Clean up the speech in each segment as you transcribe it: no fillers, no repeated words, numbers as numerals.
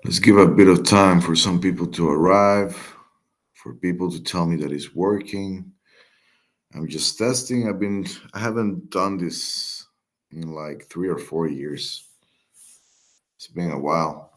Let's give a bit of time for some people to arrive, for people to tell me that it's working. I'm just testing. I haven't done this in like 3 or 4 years. It's been a while.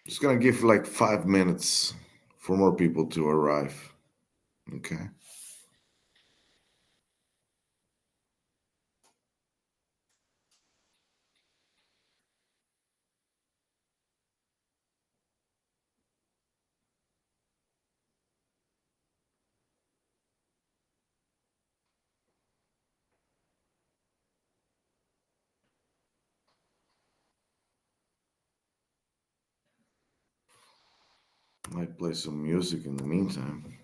Just gonna give like 5 minutes for more people to arrive. Okay. Might play some music in the meantime.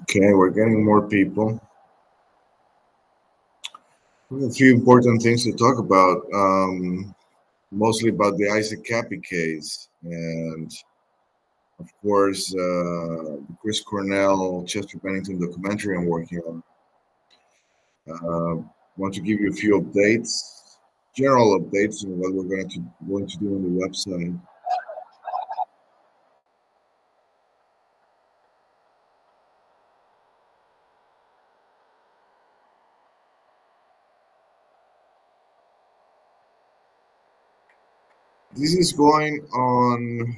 Okay, we're getting more people. We have a few important things to talk about, mostly about the Isaac Cappy case and, of course, the Chris Cornell, Chester Bennington documentary I'm working on. Want to give you a few updates, general updates on what we're going to do on the website. This is going on.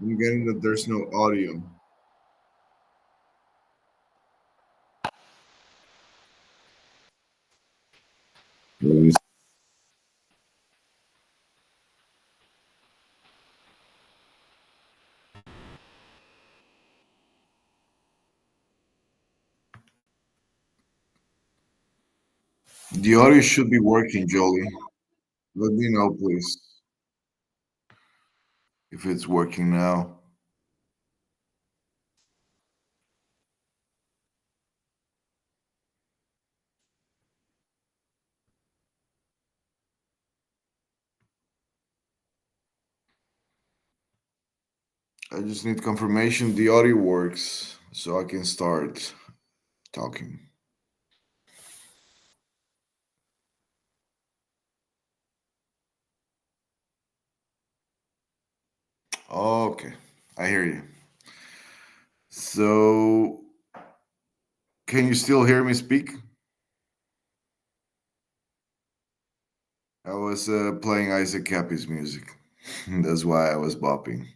I'm getting that there's no audio. The audio should be working, Jolie. Let me know, please, if it's working now. I just need confirmation the audio works so I can start talking. Okay, I hear you. So, can you still hear me speak? I was playing Isaac Cappy's music. That's why I was bopping.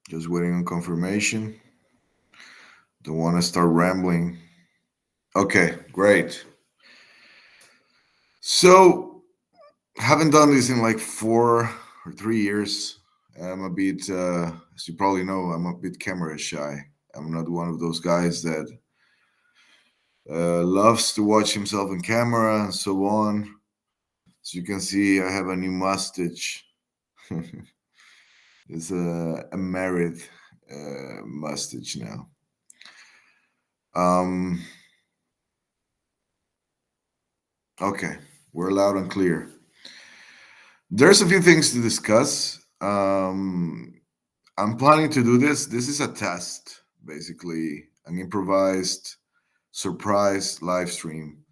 Just waiting on confirmation. Don't want to start rambling. Okay, great. So, haven't done this in like 4 or 3 years. I'm a bit, as you probably know, I'm a bit camera shy. I'm not one of those guys that loves to watch himself in camera and so on. As you can see, I have a new mustache. It's a married mustache now. Um, okay, we're loud and clear. There's a few things to discuss. I'm planning to do this. This is a test, basically, an improvised surprise live stream.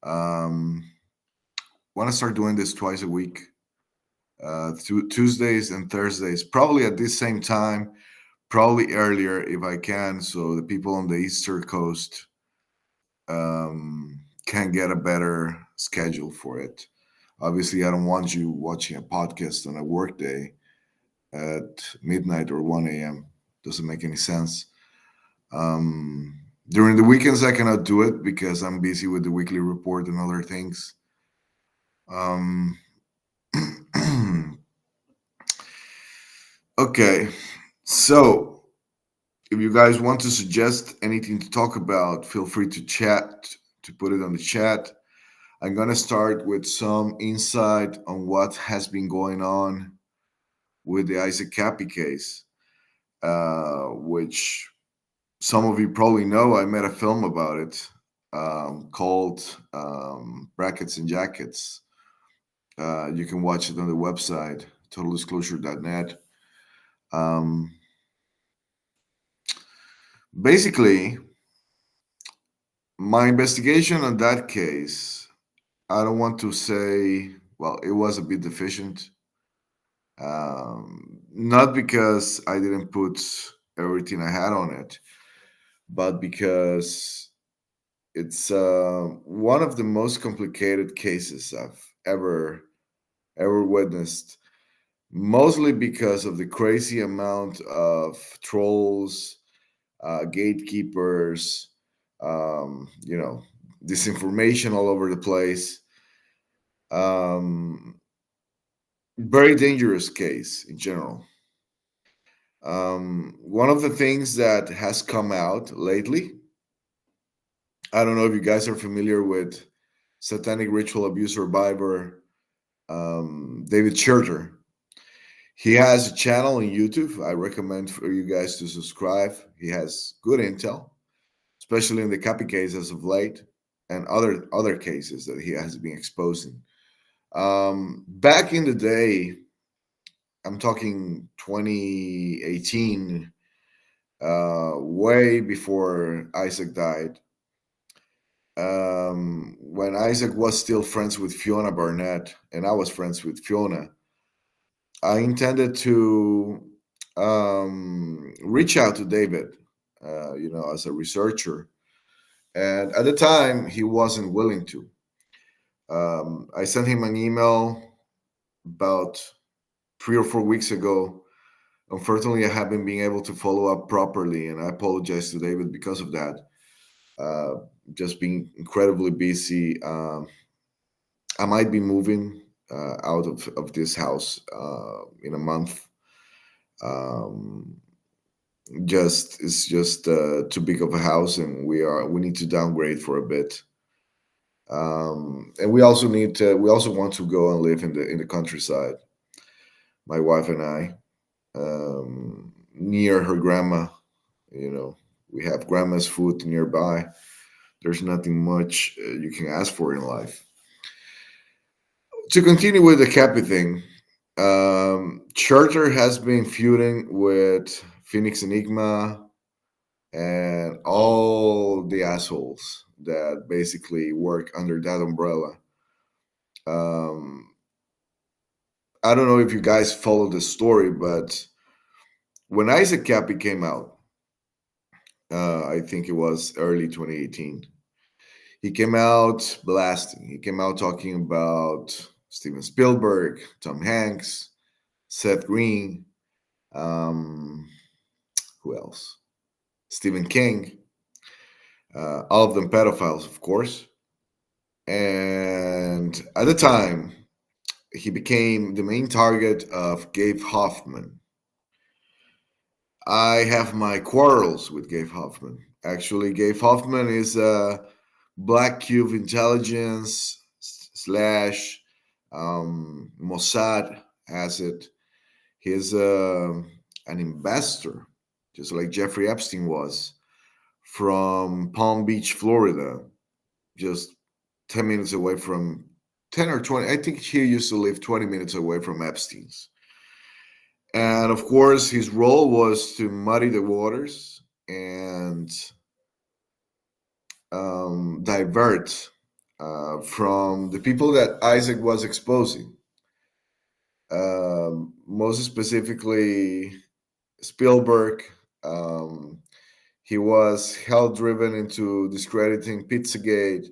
Um, Want to start doing this twice a week, Tuesdays and Thursdays, probably at this same time, probably earlier if I can, so the people on the Eastern Coast can get a better schedule for it. Obviously, I don't want you watching a podcast on a work day at midnight or 1 a.m. Doesn't make any sense. During the weekends, I cannot do it because I'm busy with the weekly report and other things. Um, okay, so if you guys want to suggest anything to talk about, feel free to chat, to put it on the chat. I'm going to start with some insight on what has been going on with the Isaac Cappy case, which some of you probably know. I made a film about it called Brackets and Jackets. You can watch it on the website, totaldisclosure.net. Um, Basically, my investigation on that case, I don't want to say, well, it was a bit deficient. Not because I didn't put everything I had on it, but because it's one of the most complicated cases I've ever witnessed. Mostly because of the crazy amount of trolls, gatekeepers, you know, disinformation all over the place. Um, Very dangerous case in general. One of the things that has come out lately, I don't know if you guys are familiar with satanic ritual abuse survivor David Scherter. He has a channel on YouTube. I recommend for you guys to subscribe. He has good intel, especially in the copy case as of late and other cases that he has been exposing. Back in the day, I'm talking 2018, way before Isaac died. when Isaac was still friends with Fiona Barnett, and I was friends with Fiona, I intended to reach out to David, as a researcher. And at the time, he wasn't willing to. I sent him an email about 3 or 4 weeks ago. Unfortunately, I haven't been able to follow up properly, and I apologize to David because of that. Uh, just being incredibly busy. I might be moving out of this house in a month. Um, just it's just too big of a house, and we need to downgrade for a bit. And we also want to go and live in the countryside. My wife and I, near her grandma. You know, we have grandma's food nearby. There's nothing much you can ask for in life. To continue with the Cappy thing, Charter has been feuding with Phoenix Enigma and all the assholes that basically work under that umbrella. Um, I don't know if you guys follow the story, but when Isaac Cappy came out, I think it was early 2018. He came out blasting. He came out talking about Steven Spielberg, Tom Hanks, Seth Green, um, who else? Stephen King, all of them pedophiles, of course. And at the time, he became the main target of Gabe Hoffman. I have my quarrels with Gabe Hoffman. Actually, Gabe Hoffman is a Black Cube intelligence slash Mossad asset. He's an investor, just like Jeffrey Epstein was, from Palm Beach, Florida, just 10 minutes away from 10 or 20. I think he used to live 20 minutes away from Epstein's. And of course, his role was to muddy the waters and divert from the people that Isaac was exposing. Most specifically, Spielberg. Um, he was hell driven into discrediting Pizzagate.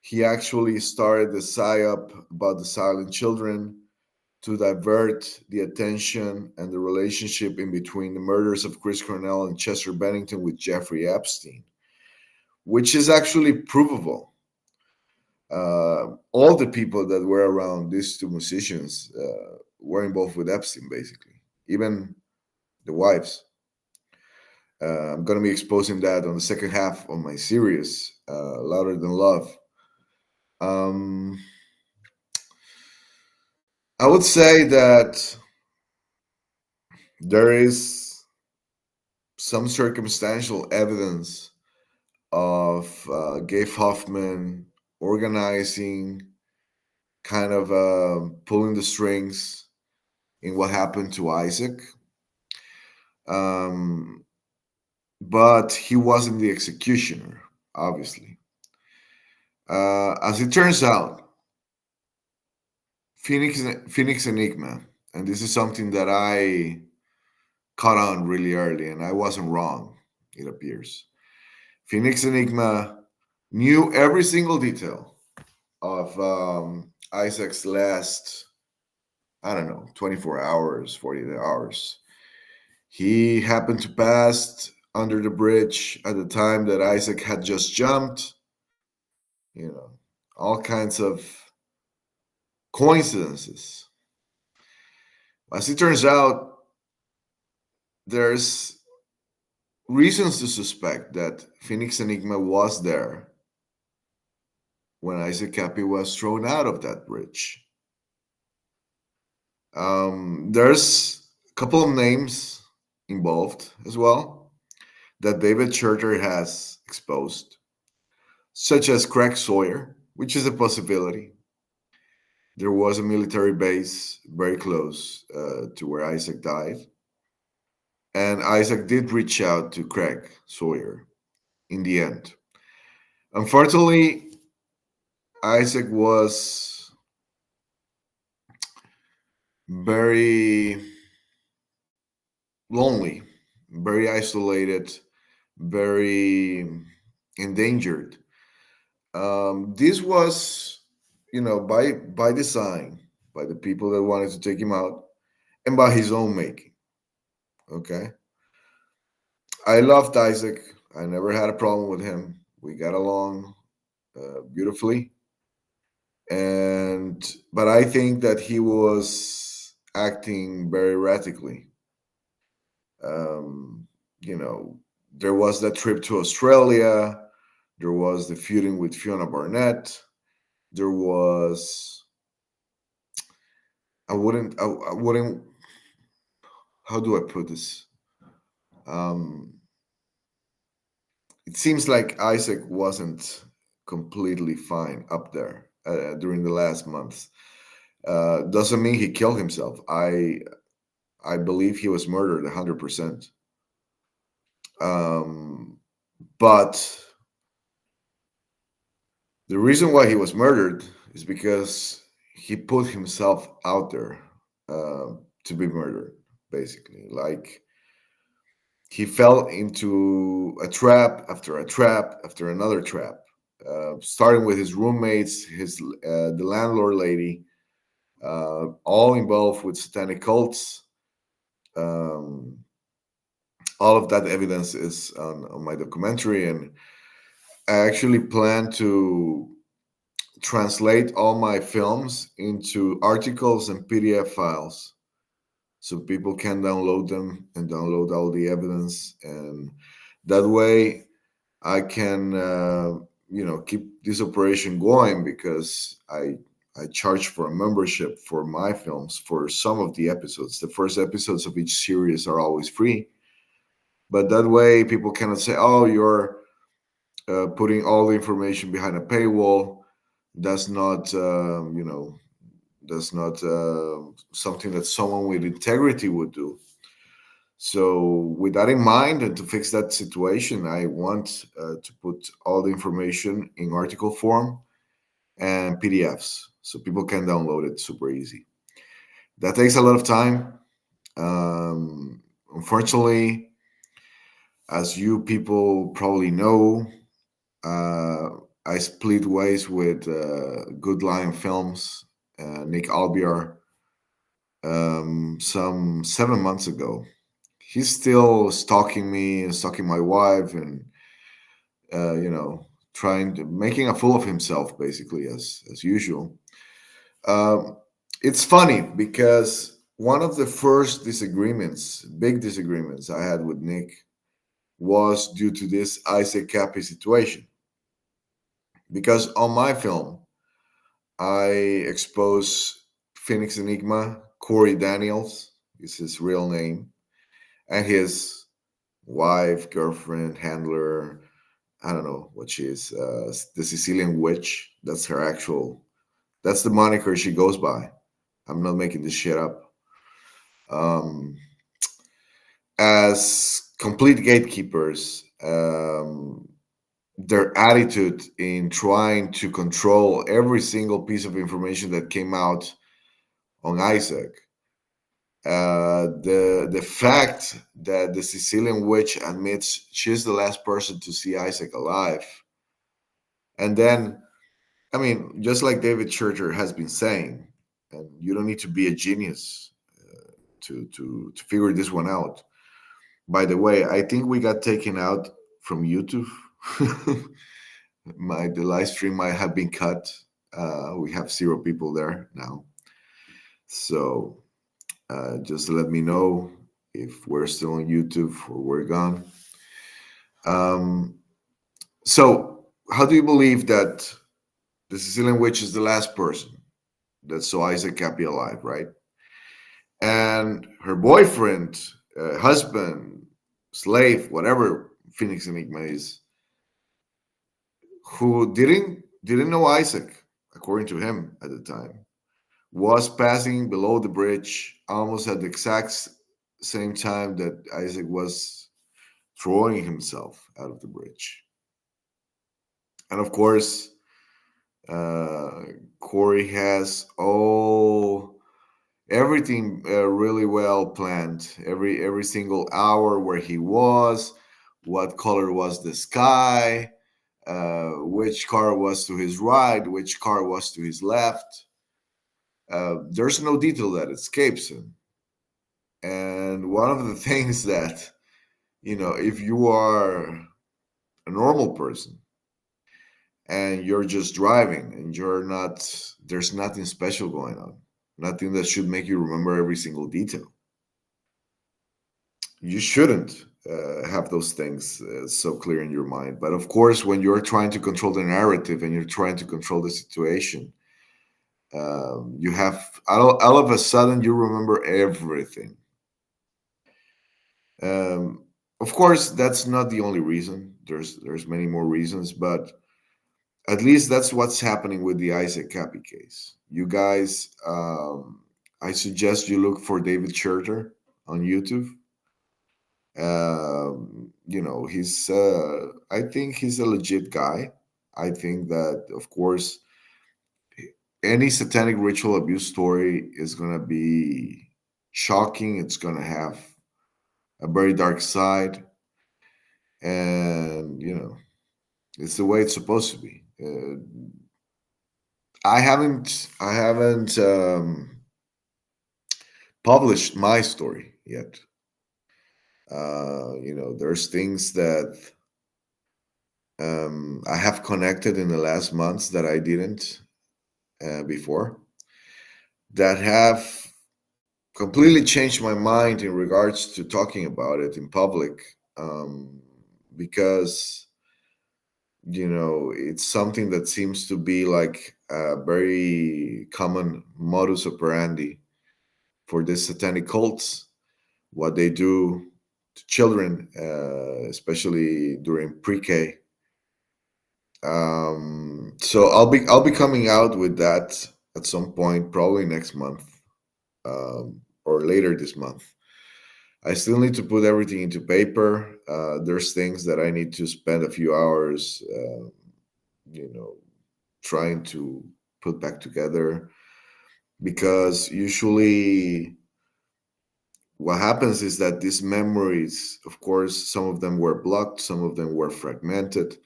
He actually started the psyop about the silent children to divert the attention and the relationship in between the murders of Chris Cornell and Chester Bennington with Jeffrey Epstein, which is actually provable. All the people that were around these two musicians were involved with Epstein, basically, even the wives. I'm going to be exposing that on the second half of my series, Louder Than Love. Um, I would say that there is some circumstantial evidence of Gabe Hoffman organizing, kind of pulling the strings in what happened to Isaac. Um, but he wasn't the executioner, obviously. As it turns out, Phoenix Enigma, and this is something that I caught on really early, and I wasn't wrong, it appears. Phoenix Enigma knew every single detail of Isaac's last, I don't know, 24 hours, 48 hours. He happened to pass under the bridge at the time that Isaac had just jumped. You know, all kinds of coincidences. As it turns out, there's reasons to suspect that Phoenix Enigma was there when Isaac Cappy was thrown out of that bridge. There's a couple of names involved as well that David Charter has exposed, such as Craig Sawyer, which is a possibility. There was a military base very close to where Isaac died. And Isaac did reach out to Craig Sawyer in the end. Unfortunately, Isaac was very lonely, very isolated, very endangered. This was, by design, by the people that wanted to take him out, and by his own making. Okay, I loved Isaac. I never had a problem with him. We got along beautifully, and but I think that he was acting very erratically. Um, you know, there was that trip to Australia. There was the feuding with Fiona Barnett. There was I wouldn't. How do I put this? Um, it seems like Isaac wasn't completely fine up there during the last months. Doesn't mean he killed himself. I believe he was murdered 100%. Um, but the reason why he was murdered is because he put himself out there to be murdered, basically. Like he fell into a trap after a trap after another trap, starting with his roommates, the landlord lady, all involved with satanic cults. Um, all of that evidence is on my documentary, and I actually plan to translate all my films into articles and PDF files so people can download them and download all the evidence, and that way I can keep this operation going because I charge for a membership for my films for some of the episodes. The first episodes of each series are always free, but that way people cannot say, "Oh, you're putting all the information behind a paywall." That's not that's not something that someone with integrity would do. So, with that in mind, and to fix that situation, I want to put all the information in article form and PDFs so people can download it super easy. That takes a lot of time. Unfortunately, as you people probably know, uh, I split ways with Good Lion Films, Nick Albiar, some 7 months ago. He's still stalking me and stalking my wife, and trying to making a fool of himself, basically, as usual. Um, it's funny because one of the first disagreements, big disagreements I had with Nick was due to this Isaac Cappy situation. Because on my film, I expose Phoenix Enigma, Corey Daniels is his real name, and his wife, girlfriend, handler. I don't know what she is. The Sicilian witch. That's her actual. That's the moniker she goes by. I'm not making this shit up. Um, as complete gatekeepers, their attitude in trying to control every single piece of information that came out on Isaac. The fact that the Sicilian witch admits she's the last person to see Isaac alive, and then I mean, just like David Churcher has been saying, and you don't need to be a genius to figure this one out. By the way, I think we got taken out from YouTube. The live stream might have been cut. We have 0 people there now, so just let me know if we're still on YouTube or we're gone. Um, so, how do you believe that the Sicilian witch is the last person that saw Isaac Cappy alive, right? And her boyfriend, husband, slave, whatever Phoenix Enigma is, who didn't know Isaac, according to him at the time, was passing below the bridge almost at the exact same time that Isaac was throwing himself out of the bridge. And of course, uh, Corey has all everything really well planned. Every single hour where he was, what color was the sky, which car was to his right, which car was to his left. There's no detail that escapes him. And one of the things that, if you are a normal person and you're just driving and there's nothing special going on, nothing that should make you remember every single detail. You shouldn't have those things so clear in your mind. But of course, when you're trying to control the narrative and you're trying to control the situation, you have all of a sudden you remember everything. Um, of course, that's not the only reason. There's many more reasons, but at least that's what's happening with the Isaac Cappy case. You guys, I suggest you look for David Scherter on YouTube. He's I think he's a legit guy. I think that, of course, any satanic ritual abuse story is going to be shocking. It's going to have a very dark side, and it's the way it's supposed to be. I haven't published my story yet. There's things that I have connected in the last months that I didn't before, that have completely changed my mind in regards to talking about it in public, because it's something that seems to be like a very common modus operandi for these satanic cults, what they do to children, especially during pre-K. So I'll be coming out with that at some point, probably next month, or later this month. I still need to put everything into paper. There's things that I need to spend a few hours, you know, trying to put back together, because usually what happens is that these memories, of course, some of them were blocked, some of them were fragmented,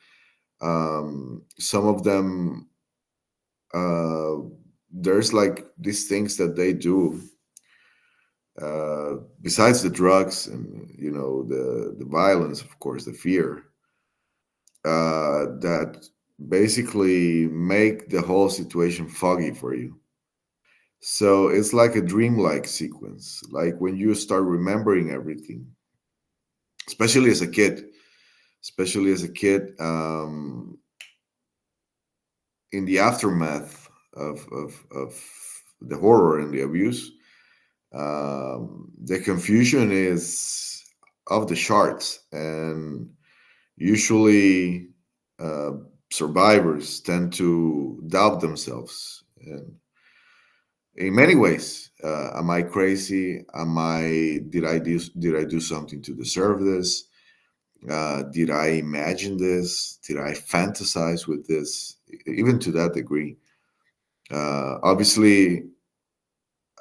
some of them, uh, there's like these things that they do, besides the drugs and the violence, of course, the fear, that basically make the whole situation foggy for you. So it's like a dreamlike sequence, like when you start remembering everything, especially as a kid, especially as a kid, in the aftermath of the horror and the abuse. The confusion is off the charts, and usually uh, survivors tend to doubt themselves. And in many ways, am I crazy? Did I do something to deserve this? Did I imagine this? Did I fantasize with this? Even to that degree. Obviously,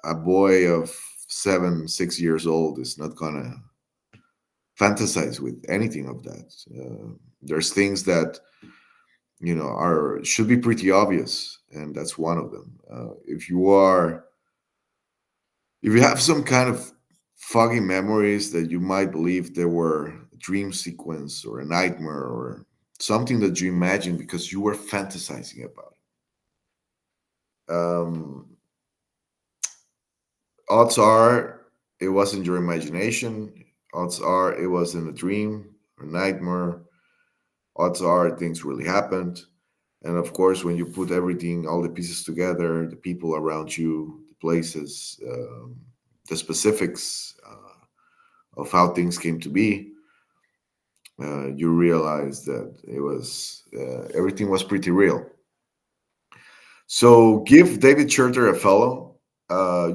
a boy of 6 years old is not gonna fantasize with anything of that. There's things that are should be pretty obvious, and that's one of them. If you have some kind of foggy memories that you might believe there were a dream sequence or a nightmare or something that you imagined because you were fantasizing about it. Odds are it wasn't your imagination. Odds are it wasn't a dream or nightmare. Odds are things really happened. And of course, when you put everything, all the pieces together, the people around you, the places, the specifics of how things came to be, you realize that it was everything was pretty real. So give David Scherter a follow.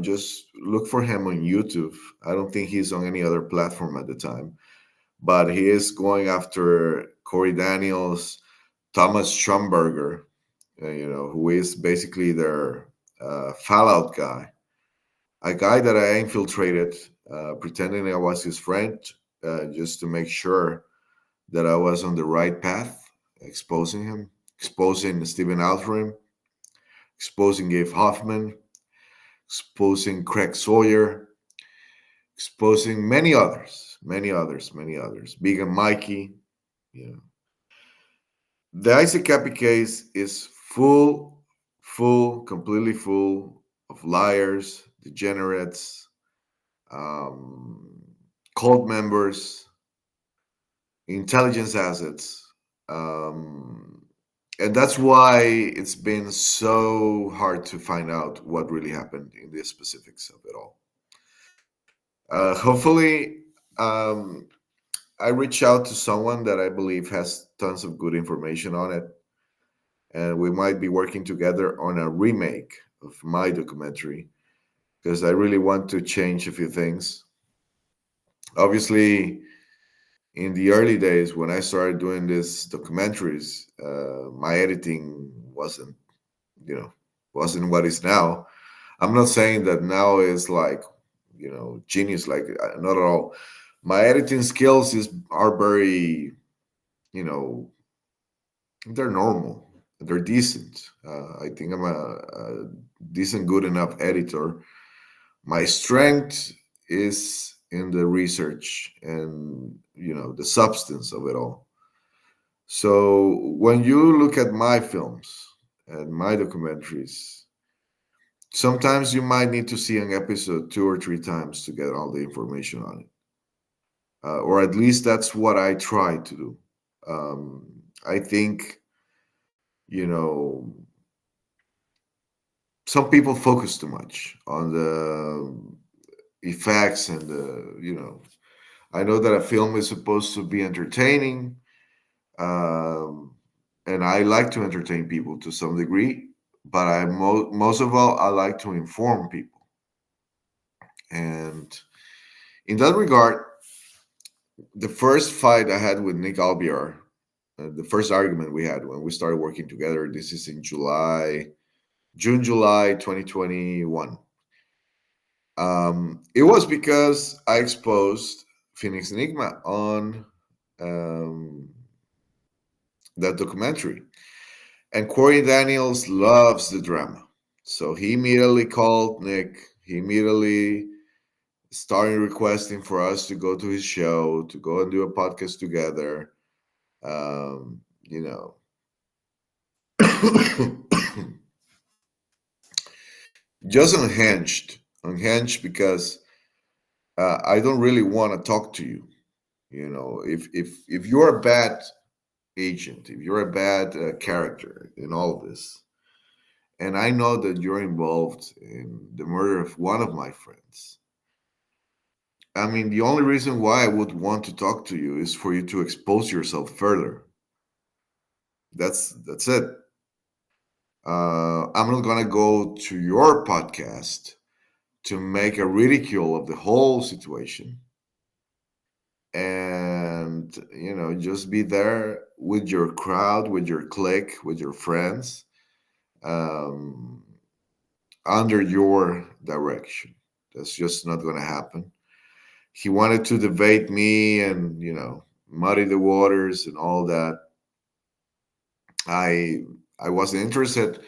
Just look for him on YouTube. I don't think he's on any other platform at the time, but he is going after Corey Daniels, Thomas Stromberger, who is basically their Fallout guy, a guy that I infiltrated, pretending I was his friend, just to make sure that I was on the right path, exposing him, exposing Stephen Alfred, exposing Gabe Hoffman, exposing Craig Sawyer, exposing many others, many others, many others. Big and Mikey. You know. The Isaac Cappy case is full, completely full of liars, degenerates, um, cult members, intelligence assets. Um, and that's why it's been so hard to find out what really happened in the specifics of it all. Hopefully, um, I reach out to someone that I believe has tons of good information on it, and we might be working together on a remake of my documentary because I really want to change a few things. Obviously, in the early days when I started doing these documentaries, my editing you know, wasn't what is now. I'm not saying that now is like, genius, like not at all. My editing skills are very, you know, they're normal. They're decent. I think I'm a decent, good enough editor. My strength is in the research and the substance of it all. So when you look at my films and my documentaries, sometimes you might need to see an episode two or three times to get all the information on it, or at least that's what I try to do. I think you know some people focus too much on the effects and I know that a film is supposed to be entertaining, um, and I like to entertain people to some degree, but most of all I like to inform people. And in that regard, the first fight I had with Nick Albiar, the first argument we had when we started working together, this is in July 2021. It was because I exposed Phoenix Enigma on um, that documentary. And Corey Daniels loves the drama. So he immediately called Nick. He immediately started requesting for us to go to his show, to go and do a podcast together. Um, you know, just unhinged because I don't really want to talk to you. If you're a bad agent, if you're a bad character in all of this, and I know that you're involved in the murder of one of my friends. I mean, the only reason why I would want to talk to you is for you to expose yourself further. That's it. I'm not gonna go to your podcast to make a ridicule of the whole situation and just be there with your crowd, with your clique, with your friends, um, under your direction. That's just not gonna happen. He wanted to debate me and muddy the waters and all that. I wasn't interested.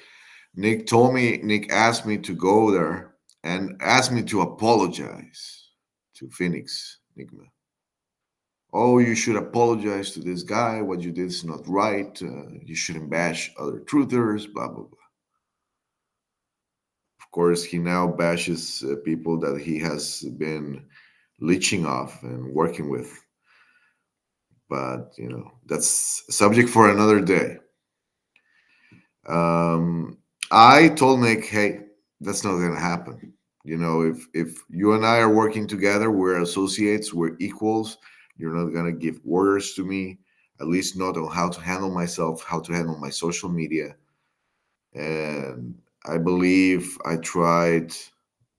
Nick asked me to go there and asked me to apologize to Phoenix Enigma. Oh, you should apologize to this guy. What you did is not right. You shouldn't bash other truthers, blah blah blah. Of course, he now bashes people that he has been leeching off and working with. But that's a subject for another day. Um, I told Nick, hey, that's not going to happen. If you and I are working together, we're associates, we're equals. You're not going to give orders to me, at least not on how to handle myself, how to handle my social media. And I believe I tried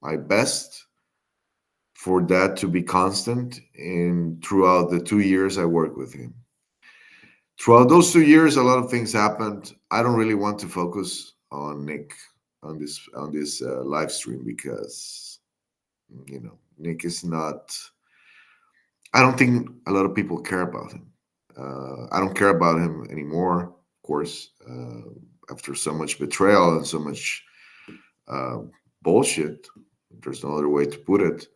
my best for that to be constant in throughout the 2 years I worked with him. Throughout those 2 years, a lot of things happened. I don't really want to focus on Nick on this live stream because Nick is not. I don't think a lot of people care about him. I don't care about him anymore, of course, after so much betrayal and so much uh, bullshit. There's no other way to put it.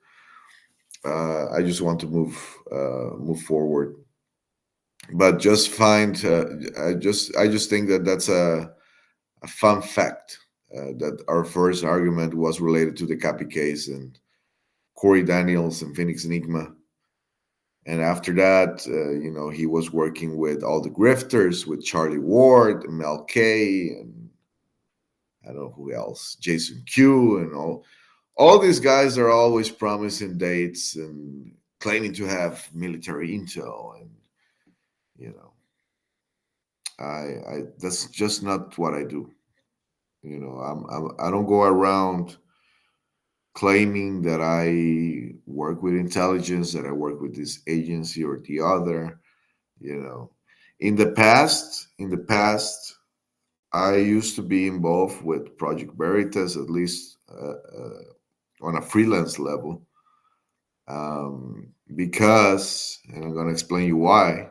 I just want to move forward, but just find. I just think that that's a fun fact that our first argument was related to the Cappy case and Corey Daniels and Phoenix Enigma. And after that, he was working with all the grifters, with Charlie Ward, and Mel K, and I don't know who else, Jason Q, and all these guys are always promising dates and claiming to have military intel, and you know, I that's just not what I do. I don't go around claiming that I work with intelligence, that I work with this agency or the other. You know, in the past, I used to be involved with Project Veritas, at least on a freelance level, because, and I'm going to explain you why.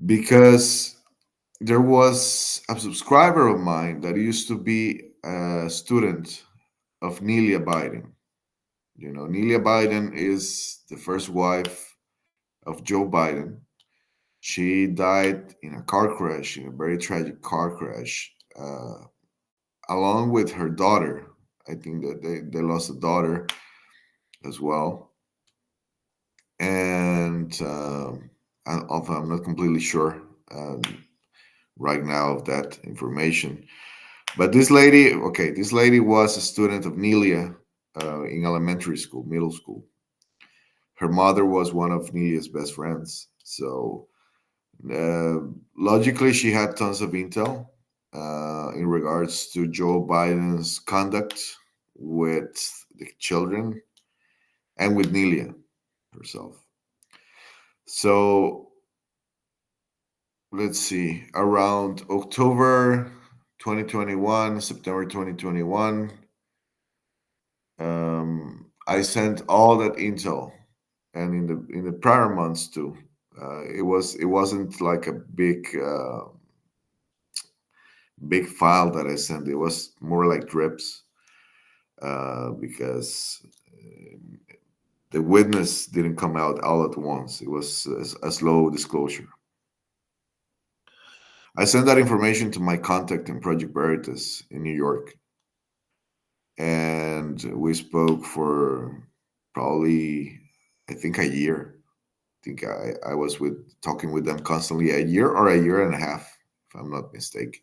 Because there was a subscriber of mine that used to be a student of Nelia Biden. Nelia Biden is the first wife of Joe Biden. She died in a car crash, in a very tragic car crash, along with her daughter. I think that they lost a daughter as well. And although I'm not completely sure right now of that information. But this lady was a student of Nelia in elementary school, middle school. Her mother was one of Nelia's best friends. So uh, logically, she had tons of intel in regards to Joe Biden's conduct with the children and with Nelia herself. So let's see, around October 2021, September 2021, I sent all that intel, and in the prior months too. It wasn't like a big file that I sent. It was more like drips because the witness didn't come out all at once. It was a slow disclosure. I sent that information to my contact in Project Veritas in New York, and we spoke for probably, I think, a year. I think I was talking with them constantly, a year or a year and a half, if I'm not mistaken.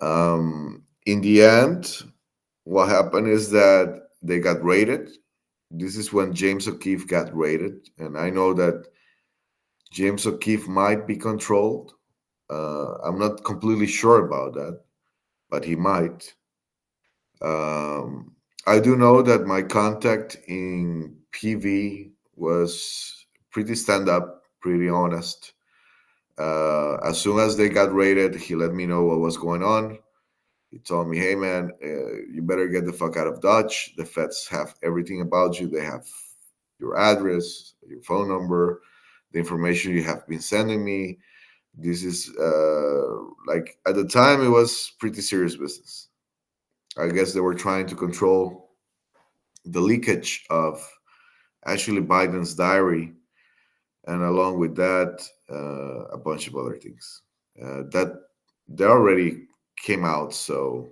In the end, what happened is that they got raided. This is when James O'Keefe got raided, and I know that James O'Keefe might be controlled. I'm not completely sure about that, but he might. I do know that my contact in PV was pretty stand up, pretty honest. As soon as they got raided, he let me know what was going on. He told me, "Hey, man, you better get the fuck out of Dodge. The feds have everything about you. They have your address, your phone number, the information you have been sending me. This is like at the time, it was pretty serious business. I guess they were trying to control the leakage of Ashley Biden's diary, and along with that, a bunch of other things that they already came out. So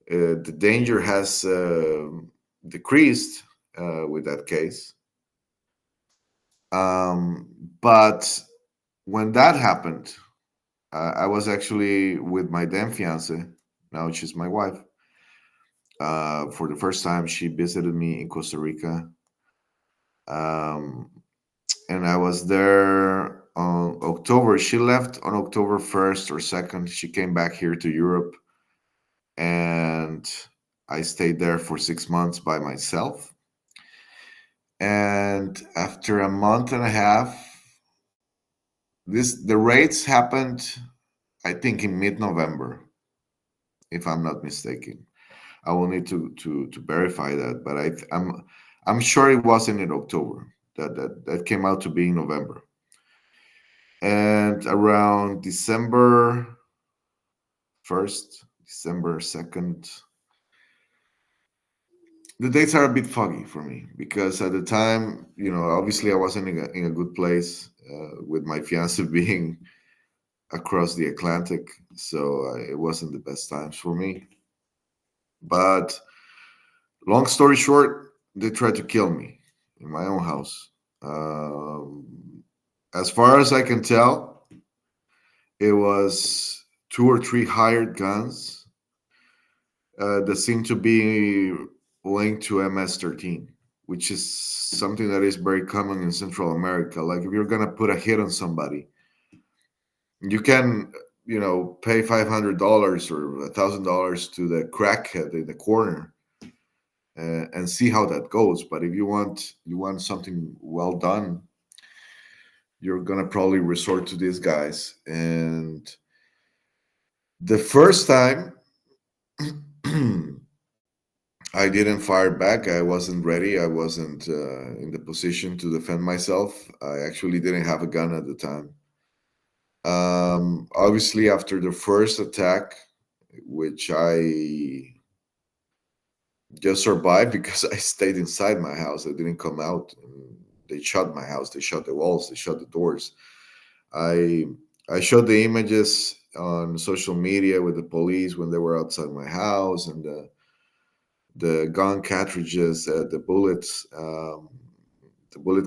the danger has decreased with that case. But when that happened, I was actually with my then fiance, now she's my wife. For the first time, she visited me in Costa Rica. Um, and I was there on October. She left on October 1st or 2nd. She came back here to Europe, and I stayed there for 6 months by myself. And after a month and a half, The raids happened, I think, in mid-November, if I'm not mistaken. I will need to verify that, but I'm sure it wasn't in October. That came out to be in November, and around December 1st, December 2nd. The dates are a bit foggy for me because at the time, obviously I wasn't in a good place with my fiance being across the Atlantic, so it wasn't the best times for me. But long story short, they tried to kill me in my own house. As far as I can tell, it was two or three hired guns that seem to be linked to MS-13, which is something that is very common in Central America. Like if you're gonna put a hit on somebody, you can, pay $500 or $1,000 to the crackhead in the corner and see how that goes. But if you want something well done, you're gonna probably resort to these guys. And the first time I didn't fire back. I wasn't ready. I wasn't in the position to defend myself. I actually didn't have a gun at the time. Obviously, after the first attack, which I just survived because I stayed inside my house, I didn't come out. They shut my house. They shut the walls. They shut the doors. I I showed the images on social media with the police when they were outside my house, and the gun cartridges, the bullet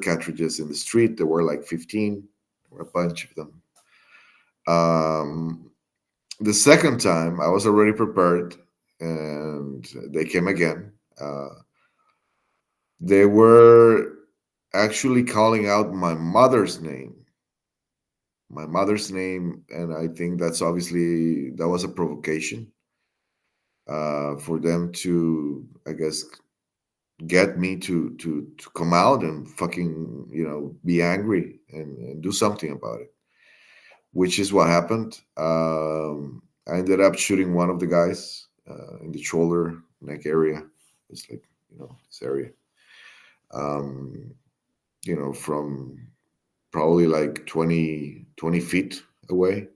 cartridges in the street. There were like 15, or a bunch of them. Um, the second time, I was already prepared, and they came again. They were actually calling out my mother's name, and I think that was a provocation for them to, I guess, get me to come out and fucking be angry and do something about it, which is what happened. I ended up shooting one of the guys in the shoulder neck area. It's like this area, um, from probably like 20 feet away,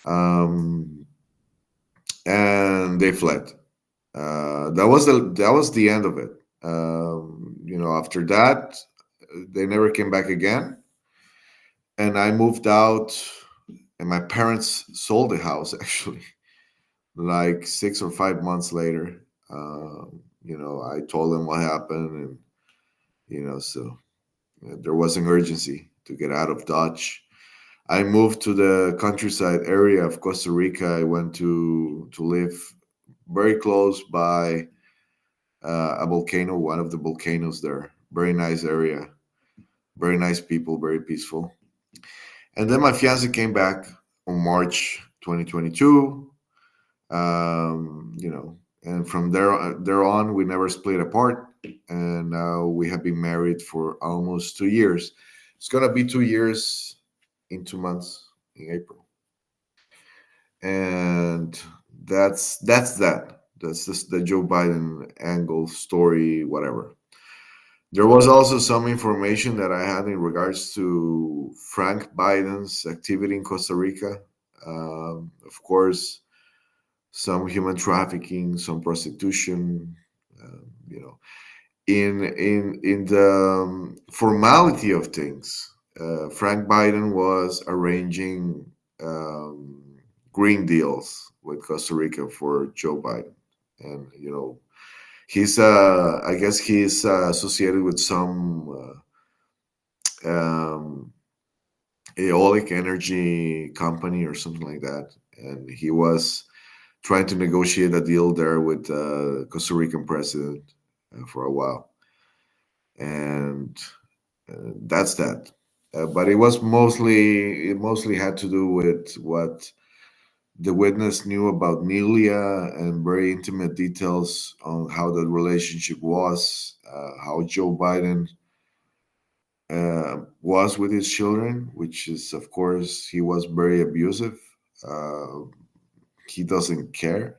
um, and they fled. That was the end of it. After that, they never came back again, and I moved out, and my parents sold the house actually, like 6 or 5 months later. I told them what happened, and so there was an urgency to get out of Dodge. I moved to the countryside area of Costa Rica. I went to live very close by a volcano, one of the volcanoes there. Very nice area, very nice people, very peaceful. And then my fiance came back on March 2022. And from there on, we never split apart. And now we have been married for almost 2 years. It's gonna be 2 years in 2 months in April. And that's that. That's just the Joe Biden angle story, whatever. There was also some information that I had in regards to Frank Biden's activity in Costa Rica. Of course, some human trafficking, some prostitution. You know, in the formality of things, Frank Biden was arranging um, green deals with Costa Rica for Joe Biden, and he's I guess he's associated with some um, eolic energy company or something like that, and he was trying to negotiate a deal there with Costa Rican president for a while, and that's that. But it mostly had to do with what the witness knew about Nelia and very intimate details on how that relationship was, how Joe Biden was with his children, which is, of course, he was very abusive. Uh, he doesn't care.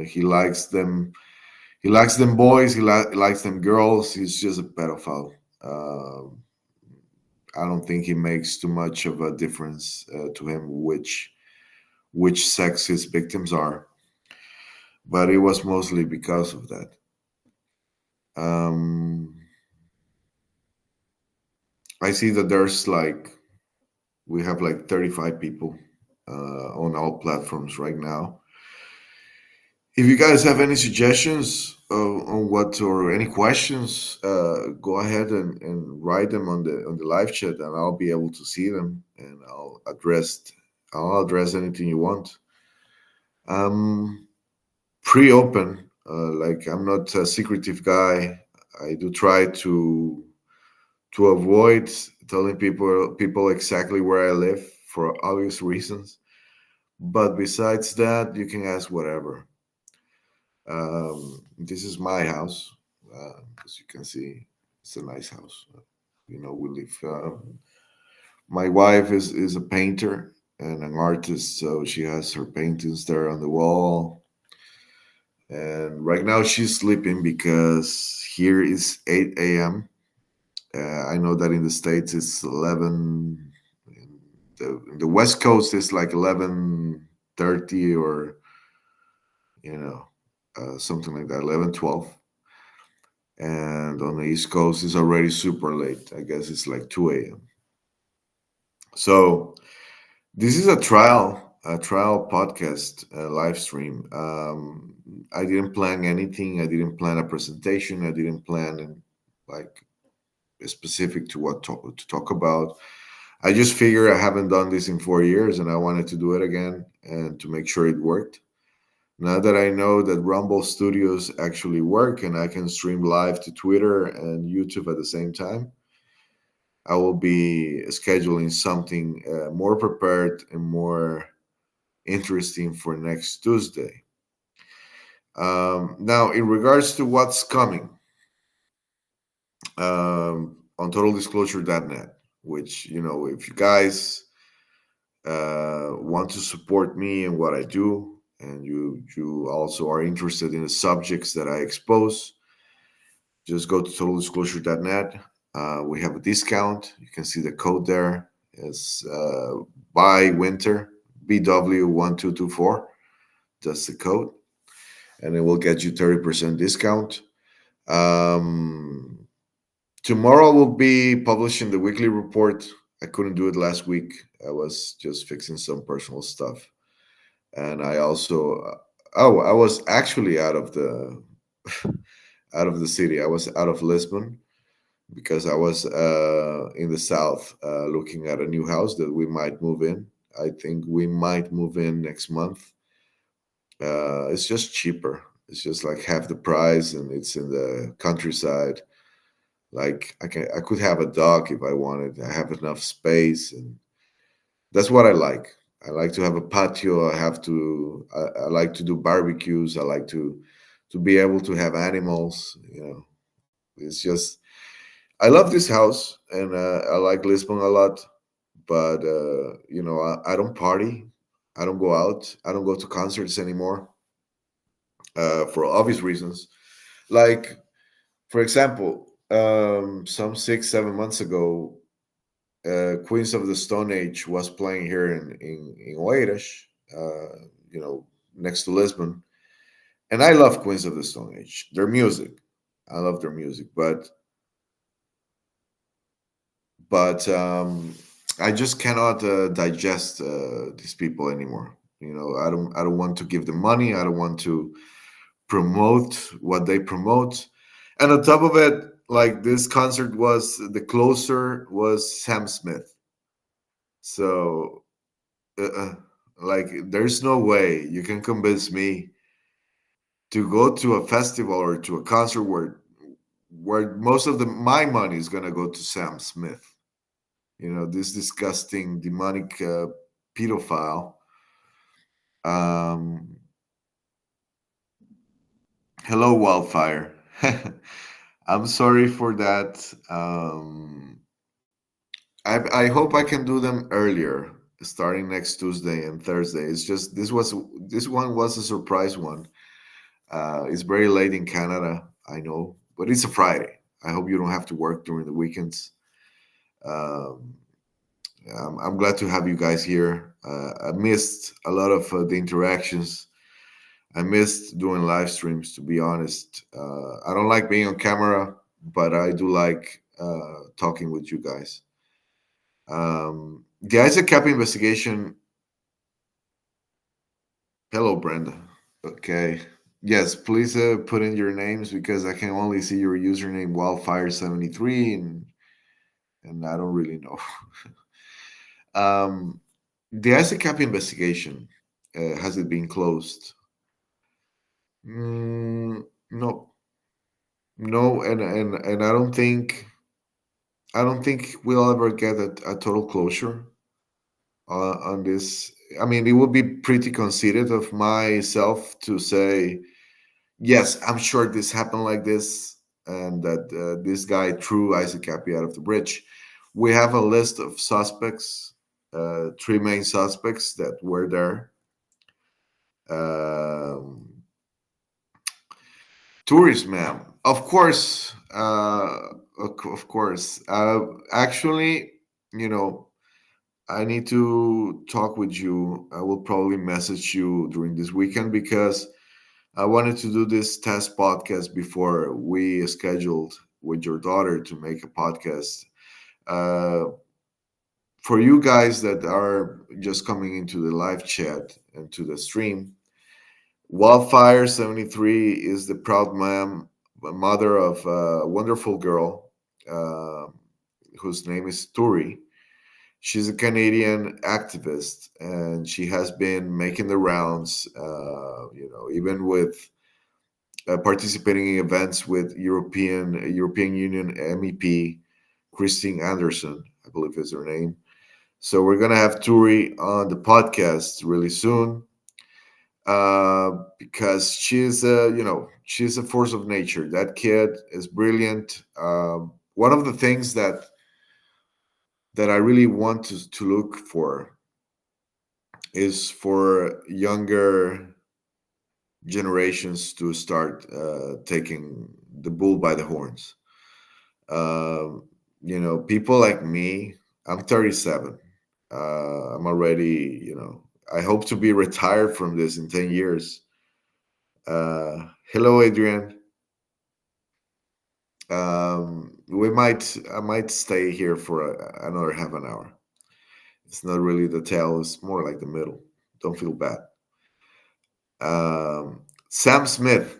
He likes them. He likes them boys. Likes them girls. He's just a pedophile. Uh, I don't think he makes too much of a difference to him which sex his victims are, but it was mostly because of that. Um, I see that there's like we have like 35 people on all platforms right now. If you guys have any suggestions on what or any questions, go ahead and write them on the live chat, and I'll be able to see them, and I'll address anything you want. I'm pretty open. Like I'm not a secretive guy. I do try to avoid telling people exactly where I live for obvious reasons. But besides that, you can ask whatever. This is my house. As you can see, it's a nice house. We live. My wife is a painter and an artist, so she has her paintings there on the wall. And right now she's sleeping because here is 8 a.m. I know that in the States it's 11. In the West Coast it's like 11:30 or you know something like that, 11:12. And on the East Coast it's already super late. I guess it's like 2 a.m. So this is a trial podcast live stream. I didn't plan anything. I didn't plan a presentation. I didn't plan like specific to to talk about. I just figured I haven't done this in 4 years and I wanted to do it again and to make sure it worked. Now that I know that Rumble Studios actually work and I can stream live to Twitter and YouTube at the same time, I will be scheduling something more prepared and more interesting for next Tuesday. Now, in regards to what's coming on totaldisclosure.net, which, if you guys want to support me and what I do, and you also are interested in the subjects that I expose, just go to totaldisclosure.net. We have a discount. You can see the code there. It's by winter BW1224. That's the code, and it will get you 30% discount. Um, Tomorrow we'll be publishing the weekly report. I couldn't do it last week. I was just fixing some personal stuff, and I also I was actually out of the out of the city. I was out of Lisbon because I was in the south looking at a new house that we might move in. I think we might move in next month. It's just cheaper. It's just like half the price, and it's in the countryside. Like I could have a dog if I wanted. I have enough space, and that's what I like. I like to have a patio. I like to do barbecues. I like to be able to have animals. It's just I love this house, and I like Lisbon a lot. But I don't party. I don't go out. I don't go to concerts anymore for obvious reasons. Like for example, some 6 7 months ago, Queens of the Stone Age was playing here in Oeiras, you know, next to Lisbon, and I love Queens of the Stone Age. Their music, I love their music, but I just cannot digest these people anymore. I don't want to give them money. I don't want to promote what they promote. And on top of it, like this concert was the closer was Sam Smith. So, uh, uh, like, there's no way you can convince me to go to a festival or to a concert where most of my money is gonna go to Sam Smith. This disgusting demonic pedophile. Um, Hello, Wildfire. I'm sorry for that. I hope I can do them earlier, starting next Tuesday and Thursday. It's just this one was a surprise one. It's very late in Canada, I know, but it's a Friday. I hope you don't have to work during the weekends. Um, I'm glad to have you guys here. I missed a lot of the interactions. I missed doing live streams, to be honest. I don't like being on camera, but I do like talking with you guys. The Isaac Cap investigation. Hello, Brenda. Okay. Yes, please put in your names because I can only see your username Wildfire73 and I don't really know. um, the Isaac Cap investigation, has it been closed? No, no, and I don't think we'll ever get a total closure on this. I mean, it would be pretty conceited of myself to say, yes, I'm sure this happened like this, and that this guy threw Isaac Cappy out of the bridge. We have a list of suspects, three main suspects that were there. Um, Tourist, ma'am. Of course, of course. Actually, you know, I need to talk with you. I will probably message you during this weekend because I wanted to do this test podcast before we scheduled with your daughter to make a podcast. Uh, for you guys that are just coming into the live chat and to the stream, Wildfire73 is the proud mother of a wonderful girl uh, whose name is Turi. She's a Canadian activist, and she has been making the rounds. Even with participating in events with European Union MEP Christine Anderson, I believe is her name. So we're gonna have Turi on the podcast really soon, because she's a force of nature. That kid is brilliant. One of the things that I really want to look for is for younger generations to start taking the bull by the horns. People like me, I'm 37. I'm already, I hope to be retired from this in 10 years. Hello, Adrian. I might stay here for another half an hour. It's not really the tail, it's more like the middle. Don't feel bad. Sam Smith,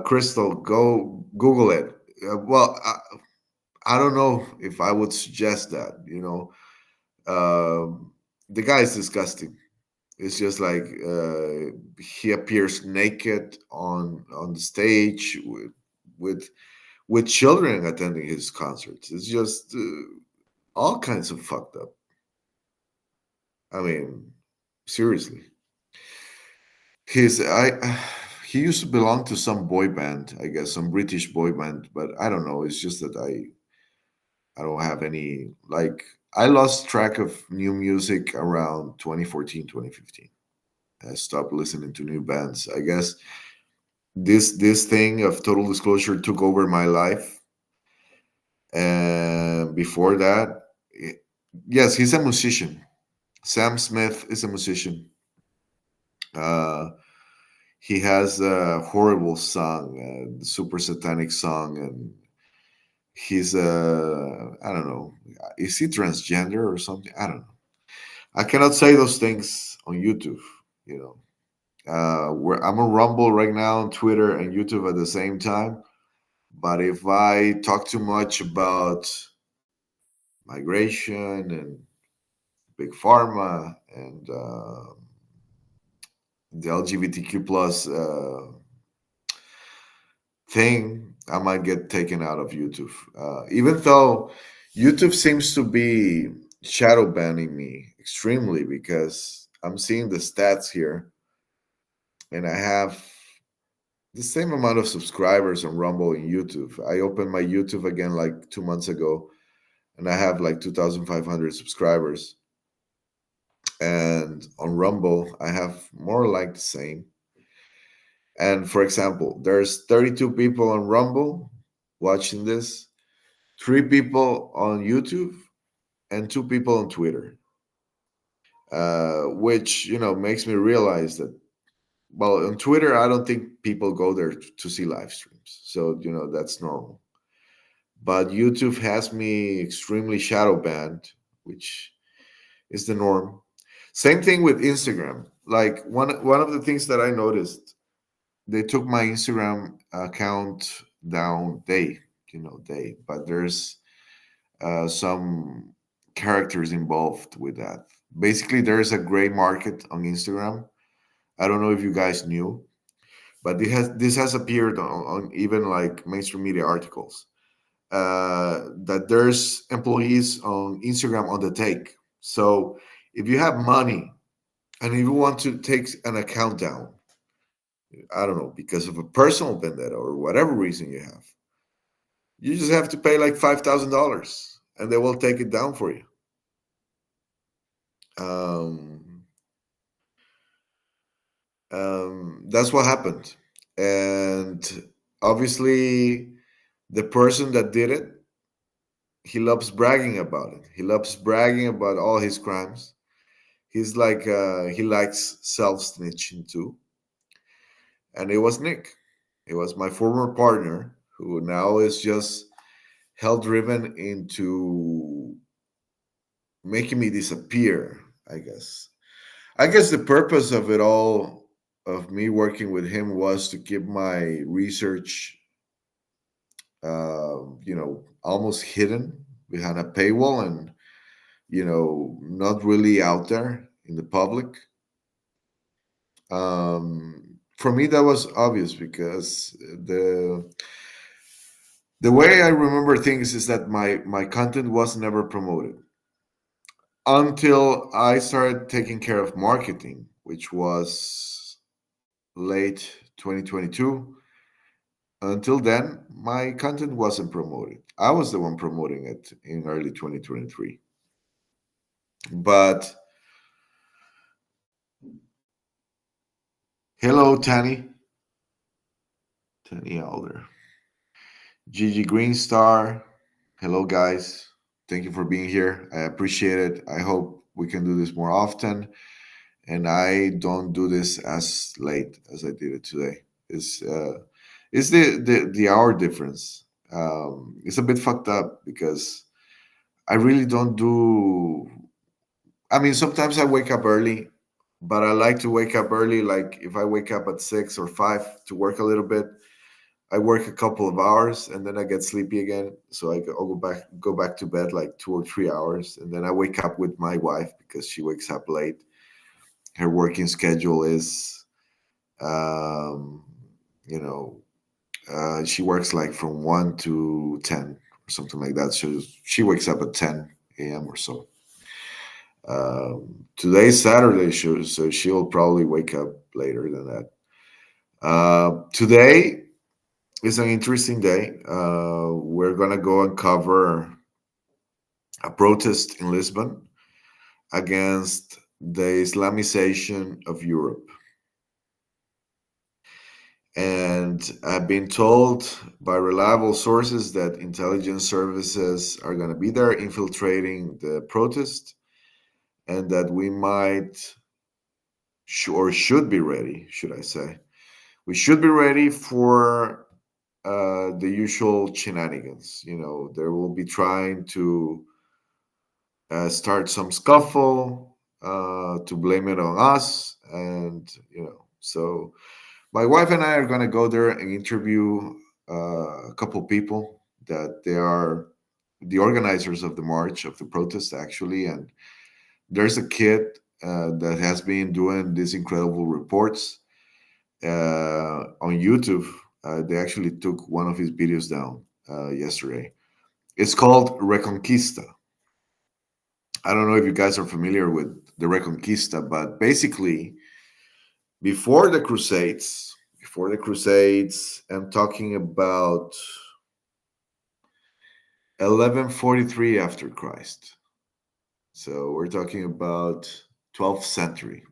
Crystal, go Google it. I don't know if I would suggest that. The guy is disgusting. It's just like he appears naked on the stage with with children attending his concerts. It's just all kinds of fucked up. I mean, seriously. His I he used to belong to some boy band, I guess, some British boy band, but I don't know. It's just that I don't have any like I lost track of new music around 2014, 2015. I stopped listening to new bands. I guess this thing of total disclosure took over my life. And before that, yes, he's a musician. Sam Smith is a musician. Uh, he has a horrible song, a super satanic song, and he's I don't know, is he transgender or something? I don't know. I cannot say those things on YouTube. You know, I'm on Rumble right now, on Twitter and YouTube at the same time. But if I talk too much about migration and big pharma and the LGBTQ plus thing, I might get taken out of YouTube. Even though YouTube seems to be shadow banning me extremely because I'm seeing the stats here and I have the same amount of subscribers on Rumble and YouTube. I opened my YouTube again like 2 months ago and I have like 2,500 subscribers. And on Rumble, I have more like the same. And for example, there's 32 people on Rumble watching this, three people on YouTube, and two people on Twitter, which makes me realize that, well, on Twitter, I don't think people go there to see live streams, so that's normal. But YouTube has me extremely shadow banned, which is the norm. Same thing with Instagram. Like one of the things that I noticed, they took my Instagram account down. But there's some characters involved with that. Basically, there's a gray market on Instagram. I don't know if you guys knew, but this has appeared on even like mainstream media articles, that there's employees on Instagram on the take. So if you have money and if you want to take an account down, I don't know, because of a personal vendetta or whatever reason you have, you just have to pay like $5,000 and they will take it down for you. Um, that's what happened. And obviously, the person that did it, he loves bragging about it. He loves bragging about all his crimes. He's like, he likes self snitching too. And it was Nick. It was my former partner who now is just hell driven into making me disappear, I guess. I guess the purpose of it all, of me working with him, was to keep my research, almost hidden behind a paywall and, not really out there in the public. For me, that was obvious because the way I remember things is that my content was never promoted until I started taking care of marketing, which was late 2022. Until then, my content wasn't promoted. I was the one promoting it in early 2023. But hello, Tanny Alder, Gigi Greenstar. Hello, guys. Thank you for being here. I appreciate it. I hope we can do this more often, and I don't do this as late as I did it today. It's the hour difference. It's a bit fucked up because I really don't do. I mean, sometimes I wake up early, but I like to wake up early. Like if I wake up at 6 or 5 to work a little bit, I work a couple of hours and then I get sleepy again. So I'll go back to bed like 2 or 3 hours, and then I wake up with my wife because she wakes up late. Her working schedule is, um, you know, she works like from 1 to 10 or something like that. So she wakes up at 10 a.m. or so. Today's Saturday, so she'll probably wake up later than that. Today is an interesting day. We're gonna go and cover a protest in Lisbon against the Islamization of Europe. And I've been told by reliable sources that intelligence services are going to be there infiltrating the protest, and that we might, or should be ready, should I say. We should be ready for the usual shenanigans. They will be trying to start some scuffle, to blame it on us. And, so my wife and I are going to go there and interview a couple people that they are the organizers of the march, of the protest, actually. And there's a kid that has been doing these incredible reports on YouTube. They actually took one of his videos down yesterday. It's called Reconquista. I don't know if you guys are familiar with the Reconquista, but basically, before the Crusades, I'm talking about 1143 after Christ. So we're talking about 12th century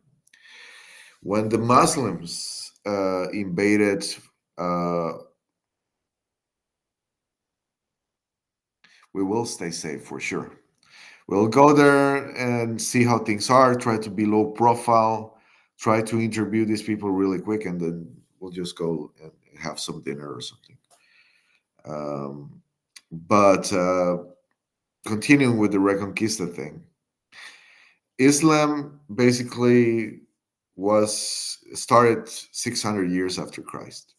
when the Muslims invaded. Uh, we will stay safe for sure. We'll go there and see how things are. Try to be low profile. Try to interview these people really quick, and then we'll just go and have some dinner or something. Um, but continuing with the Reconquista thing, Islam basically was started 600 years after Christ,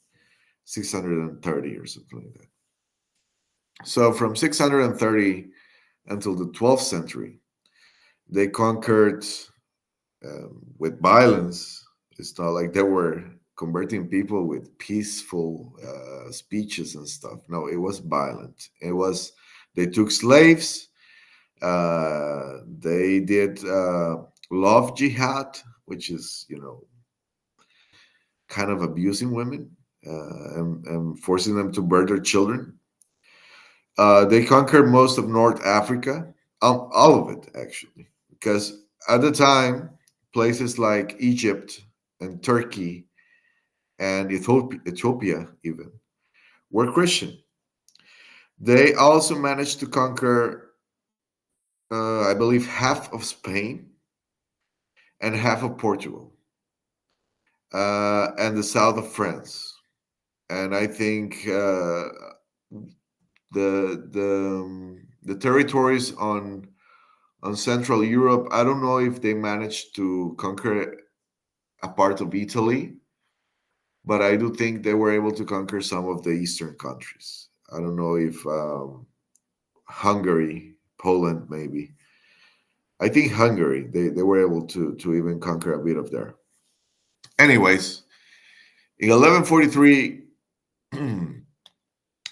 630 or something like that. So from 630 until the 12th century, they conquered with violence. It's not like they were converting people with peaceful speeches and stuff. No, it was violent. It was they took slaves. They did love jihad, which is kind of abusing women and forcing them to birth their children. They conquered most of North Africa, all of it actually, because at the time, places like Egypt and Turkey and Ethiopia even were Christian. They also managed to conquer, I believe, half of Spain and half of Portugal and the south of France. And I think the territories on Central Europe. I don't know if they managed to conquer a part of Italy, but I do think they were able to conquer some of the eastern countries. I don't know if Hungary, Poland, maybe. I think Hungary, they were able to even conquer a bit of there. Anyways, in 1143,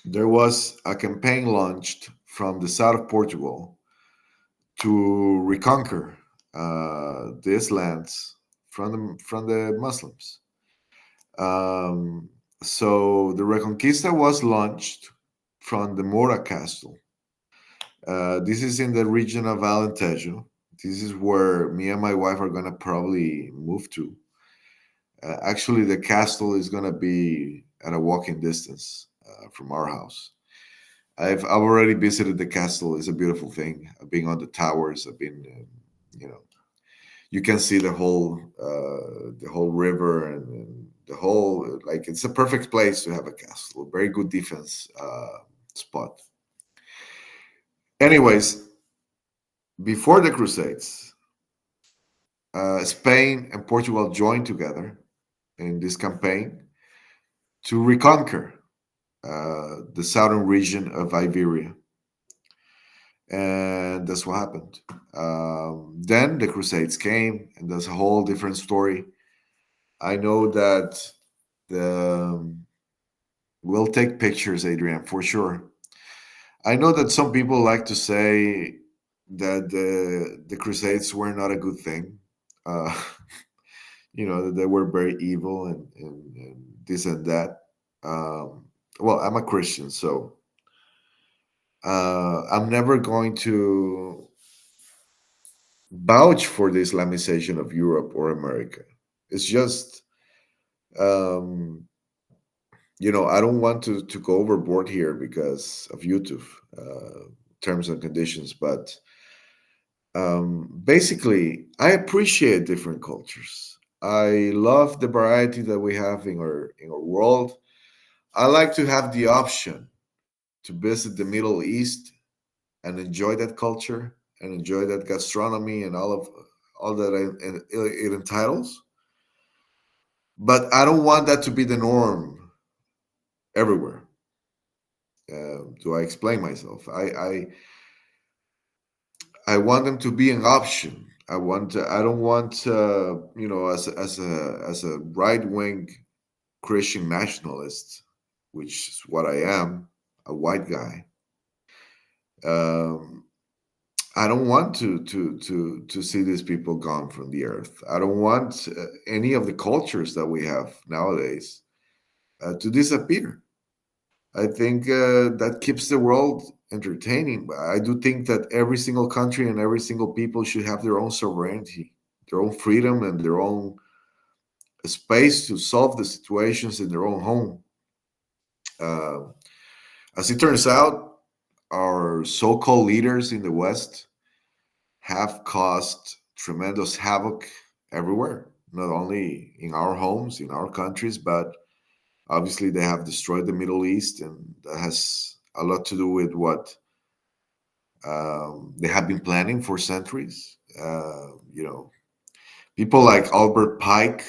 there was a campaign launched from the south of Portugal to reconquer these lands from the Muslims. Um, so the Reconquista was launched from the Mora Castle. This is in the region of Alentejo. This is where me and my wife are gonna probably move to. Actually, the castle is gonna be at a walking distance from our house. I've already visited the castle. It's a beautiful thing. I've been on the towers. I've been, you know, you can see the whole river and the whole like it's a perfect place to have a castle. Very good defense spot. Anyways, before the Crusades, Spain and Portugal joined together in this campaign to reconquer the southern region of Iberia, and that's what happened. Then the Crusades came, and that's a whole different story. I know that the we'll take pictures, Adrian, for sure. I know that some people like to say that the Crusades were not a good thing. Uh, that they were very evil and this and that. Well, I'm a Christian, so I'm never going to vouch for the Islamization of Europe or America. It's just um, I don't want to go overboard here because of YouTube terms and conditions, but basically, I appreciate different cultures. I love the variety that we have in our world. I like to have the option to visit the Middle East and enjoy that culture and enjoy that gastronomy and all that it entitles. But I don't want that to be the norm everywhere. Do I explain myself? I want them to be an option. I don't want as a right wing Christian nationalist, which is what I am, a white guy. Um, I don't want to see these people gone from the earth. I don't want any of the cultures that we have nowadays to disappear. I think that keeps the world entertaining. But I do think that every single country and every single people should have their own sovereignty, their own freedom, and their own space to solve the situations in their own home. Uh, as it turns out, our so called leaders in the West have caused tremendous havoc everywhere, not only in our homes, in our countries, but obviously they have destroyed the Middle East, and that has a lot to do with what they have been planning for centuries. People like Albert Pike,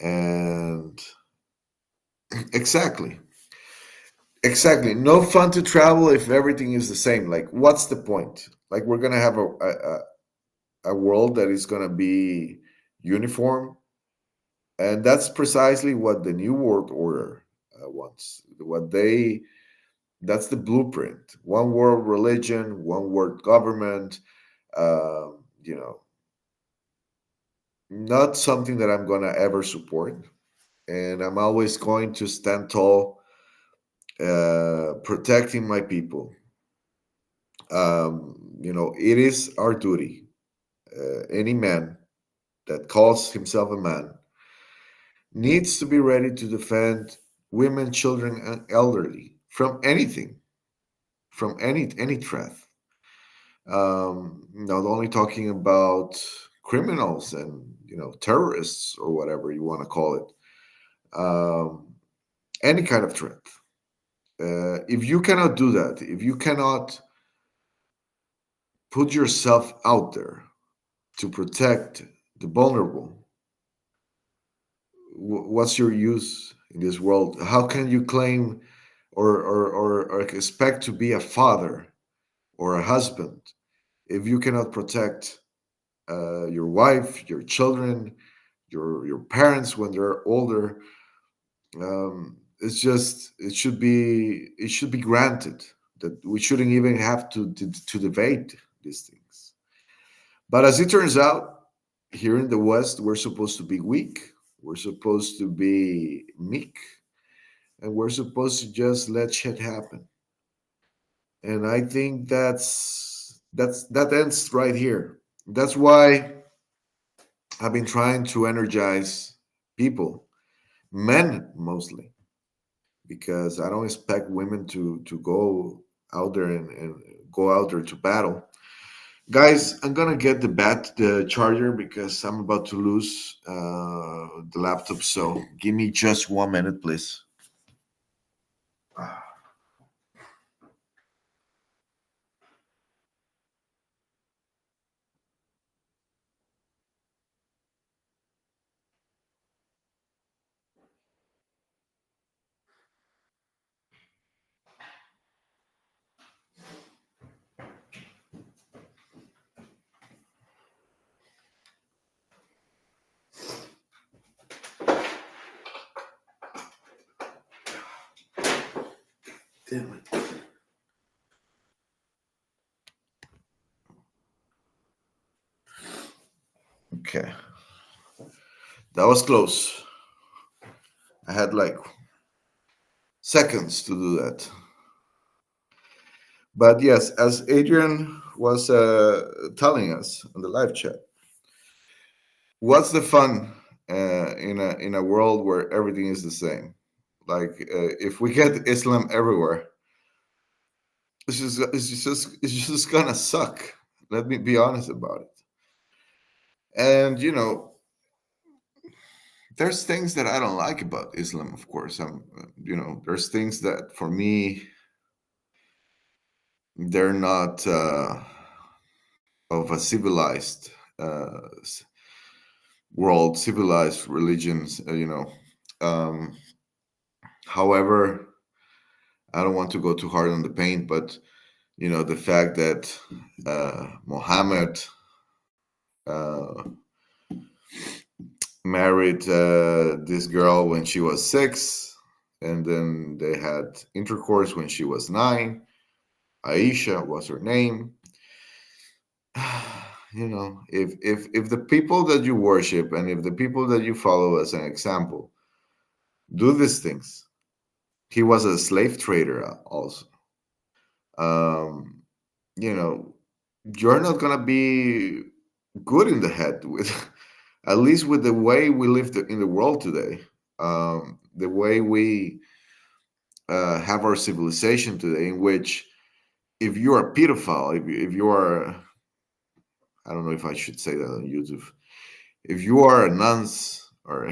and exactly, exactly. No fun to travel if everything is the same. Like, what's the point? Like, we're gonna have a world that is gonna be uniform, and that's precisely what the New World Order wants. What they That's the blueprint: one world religion, one world government. Um, you know, Not something that I'm gonna ever support, and I'm always going to stand tall, protecting my people. It is our duty. Any man that calls himself a man needs to be ready to defend women, children, and elderly from anything, from any threat. Not only talking about criminals and terrorists or whatever you want to call it, any kind of threat. If you cannot do that, if you cannot put yourself out there to protect the vulnerable, what's your use in this world? How can you claim or expect to be a father or a husband if you cannot protect your wife, your children, your parents when they're older? It should be granted that we shouldn't even have to debate these things. But as it turns out, here in the West, we're supposed to be weak, we're supposed to be meek, and we're supposed to just let shit happen. And I think that ends right here. That's why I've been trying to energize people, men mostly, because I don't expect women to go out there and go out there to battle. Guys, I'm gonna get the charger because I'm about to lose the laptop. So give me just 1 minute, please. Damn it. Okay, that was close. I had like seconds to do that. But yes, as Adrian was telling us on the live chat, what's the fun in a world where everything is the same? Like if we get Islam everywhere, it's just gonna suck. Let me be honest about it. And there's things that I don't like about Islam. Of course, there's things that for me they're not of a civilized world, civilized religions. Um, However, I don't want to go too hard on the paint, but the fact that Muhammad uh, married this girl when she was 6, and then they had intercourse when she was 9. Aisha was her name. If the people that you worship and if the people that you follow as an example do these things, He was a slave trader also. Um, you know, you're not gonna be good in the head with, at least with the way we live in the world today, the way we have our civilization today, in which if you are a pedophile, if you are, I don't know if I should say that on YouTube, if you are a nonce or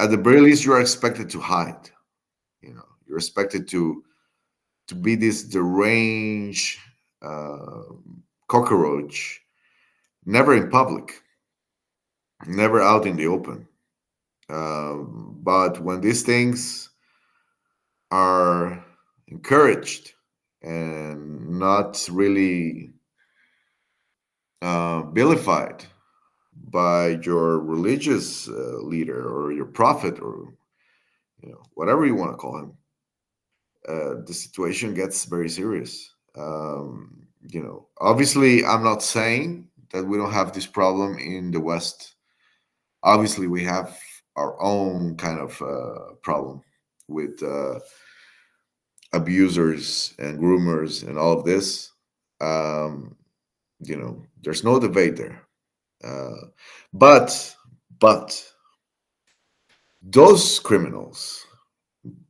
at the very least, you are expected to hide. You're expected to be this deranged uh, cockroach, never in public, never out in the open. But when these things are encouraged and not really vilified by your religious leader or your prophet or whatever you want to call him, the situation gets very serious. Obviously, I'm not saying that we don't have this problem in the West. Obviously, we have our own kind of problem with abusers and groomers and all of this. Um, there's no debate there. Uh, but but those criminals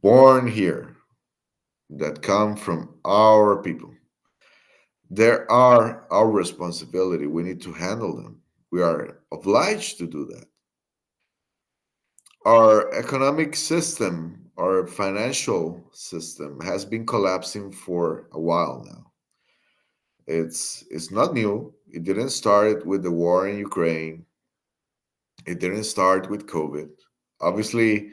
born here that come from our people, they are our responsibility. We need to handle them. We are obliged to do that. Our economic system, our financial system has been collapsing for a while now. It's not new. It didn't start with the war in Ukraine. It didn't start with COVID. Obviously,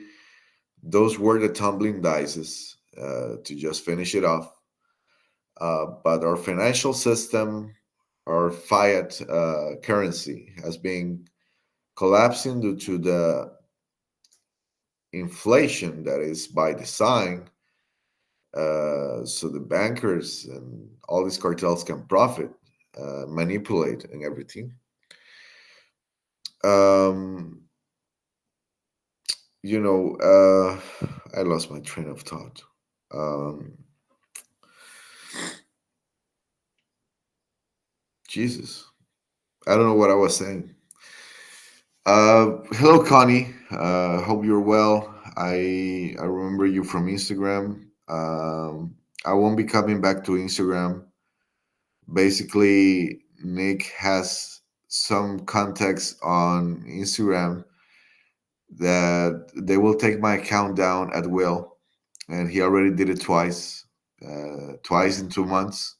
those were the tumbling dices to just finish it off. But our financial system, our fiat currency, has been collapsing due to the inflation that is by design. So the bankers and all these cartels can profit, manipulate, and everything. Um, I lost my train of thought. Um, Jesus, I don't know what I was saying. Hello, Connie. Hope you're well. I remember you from Instagram. I won't be coming back to Instagram. Basically, Nick has some context on Instagram that they will take my account down at will, and he already did it twice in 2 months.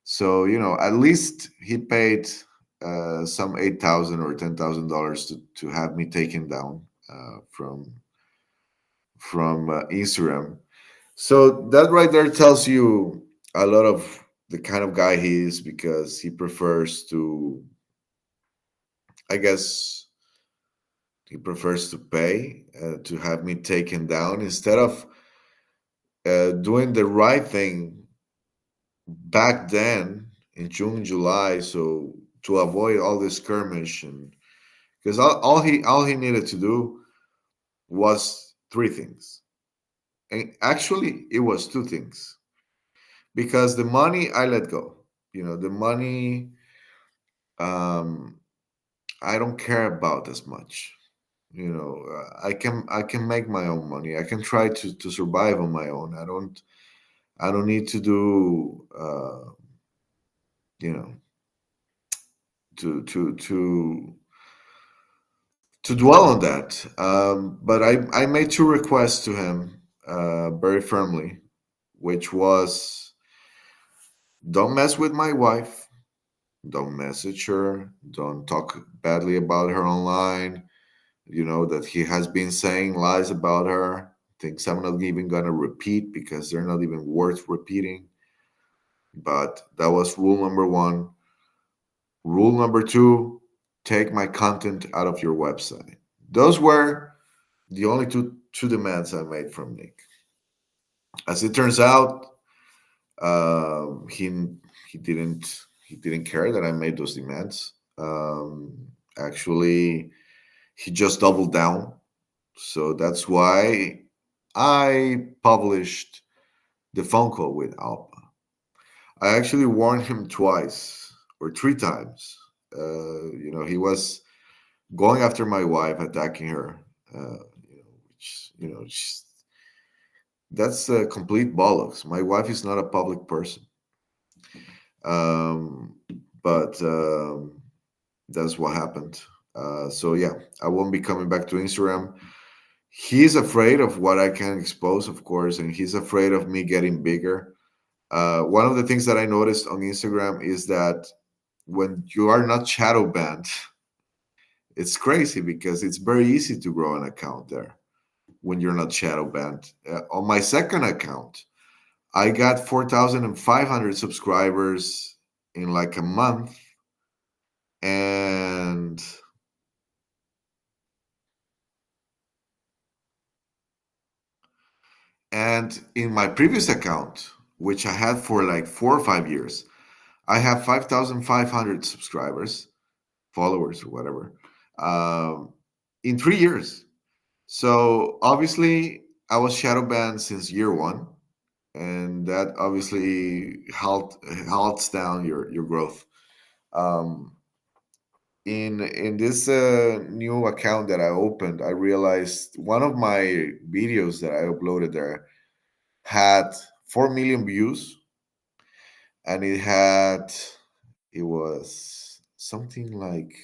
So at least he paid some $8,000 or $10,000 to have me taken down from Instagram. So that right there tells you a lot of the kind of guy he is, because he prefers to, I guess, he prefers to pay to have me taken down instead of doing the right thing back then in June, July, so to avoid all this skirmish. And because all he needed to do was three things, and actually it was two things, because the money I let go. The money, um, I don't care about as much. I can make my own money. I can try to survive on my own. I don't need to do you know to dwell on that. But I made two requests to him very firmly, which was, don't mess with my wife, don't message her, don't talk badly about her online. That he has been saying lies about her, things I'm not even gonna repeat because they're not even worth repeating. But that was rule number one. Rule number two: take my content out of your website. Those were the only two demands I made from Nick. As it turns out, he didn't care that I made those demands. Actually, he just doubled down. So that's why. I published the phone call with Alpa. I actually warned him twice or three times. He was going after my wife, attacking her. Which that's complete bollocks. My wife is not a public person, um, but that's what happened. So yeah, I won't be coming back to Instagram. He's afraid of what I can expose, of course, and he's afraid of me getting bigger. One of the things that I noticed on Instagram is that when you are not shadow banned, it's crazy because it's very easy to grow an account there when you're not shadow banned. On my second account, I got 4,500 subscribers in like a month, and in my previous account, which I had for like 4 or 5 years, I have 5,500 subscribers, followers, or whatever, um, in 3 years. So obviously, I was shadow banned since year one, and that obviously halts down your growth. Um, in this new account that I opened, I realized one of my videos that I uploaded there had 4 million views, and it was something like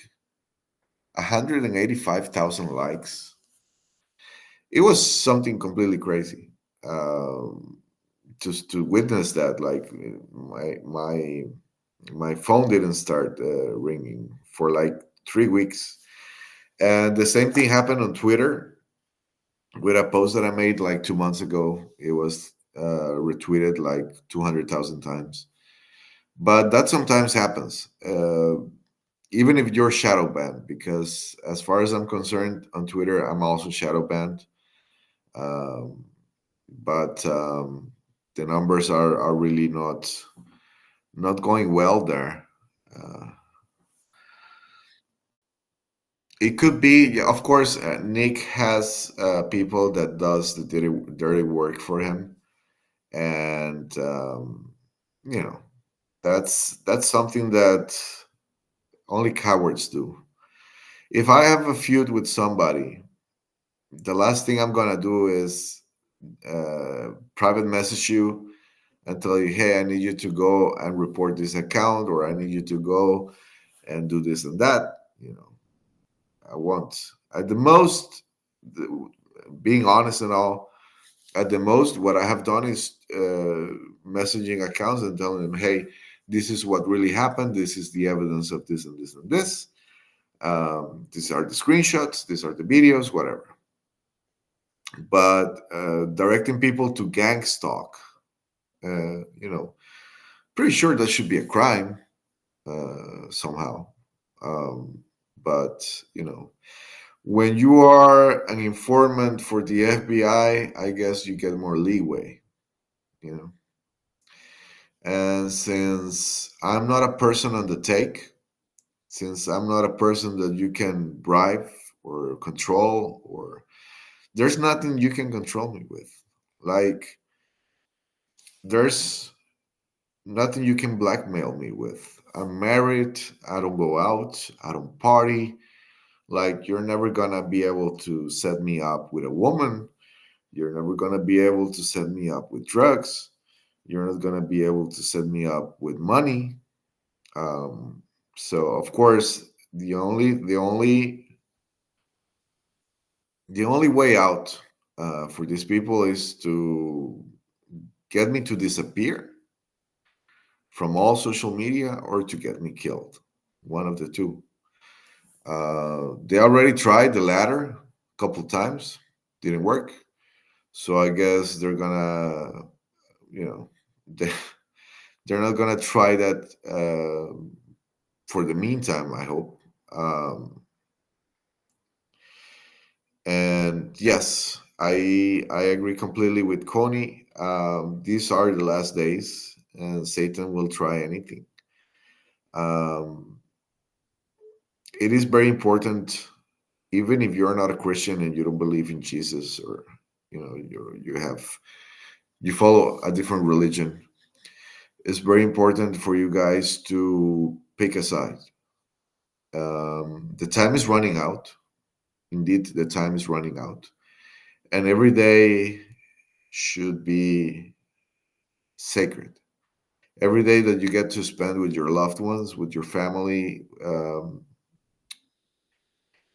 185,000 likes. It was something completely crazy. Um, just to witness that, like my phone didn't start ringing for like 3 weeks. And the same thing happened on Twitter with a post that I made like 2 months ago. It was retweeted like 200,000 times. But that sometimes happens, even if you're shadow banned, because as far as I'm concerned, on Twitter, I'm also shadow banned. Um, but the numbers are really not going well there. Uh, it could be, yeah, of course, Nick has people that does the dirty work for him, and you know that's something that only cowards do. If I have a feud with somebody, the last thing I'm gonna do is private message you and tell you, hey, I need you to go and report this account, or I need you to go and do this and that. I won't. At the most, being honest and all, at the most, what I have done is messaging accounts and telling them, hey, this is what really happened. This is the evidence of this and this and this. These are the screenshots. These are the videos, whatever. But directing people to gang stalk, pretty sure that should be a crime somehow. Um, but when you are an informant for the FBI, I guess you get more leeway, you know. And since I'm not a person on the take, since I'm not a person that you can bribe or control, or there's nothing you can control me with. Like, there's nothing you can blackmail me with. I'm married. I don't go out. I don't party. Like, you're never gonna be able to set me up with a woman. You're never gonna be able to set me up with drugs. You're not gonna be able to set me up with money. Um, so of course, the only way out for these people is to get me to disappear from all social media, or to get me killed. One of the two. They already tried the latter a couple times, didn't work. So I guess they're gonna, you know, they, they're not gonna try that for the meantime, I hope. And yes, I agree completely with Coney. These are the last days, and Satan will try anything. Um, it is very important, even if you're not a Christian and you don't believe in Jesus, or you follow a different religion, it's very important for you guys to pick a side. The time is running out. Indeed, the time is running out, and every day should be sacred. Every day that you get to spend with your loved ones, with your family,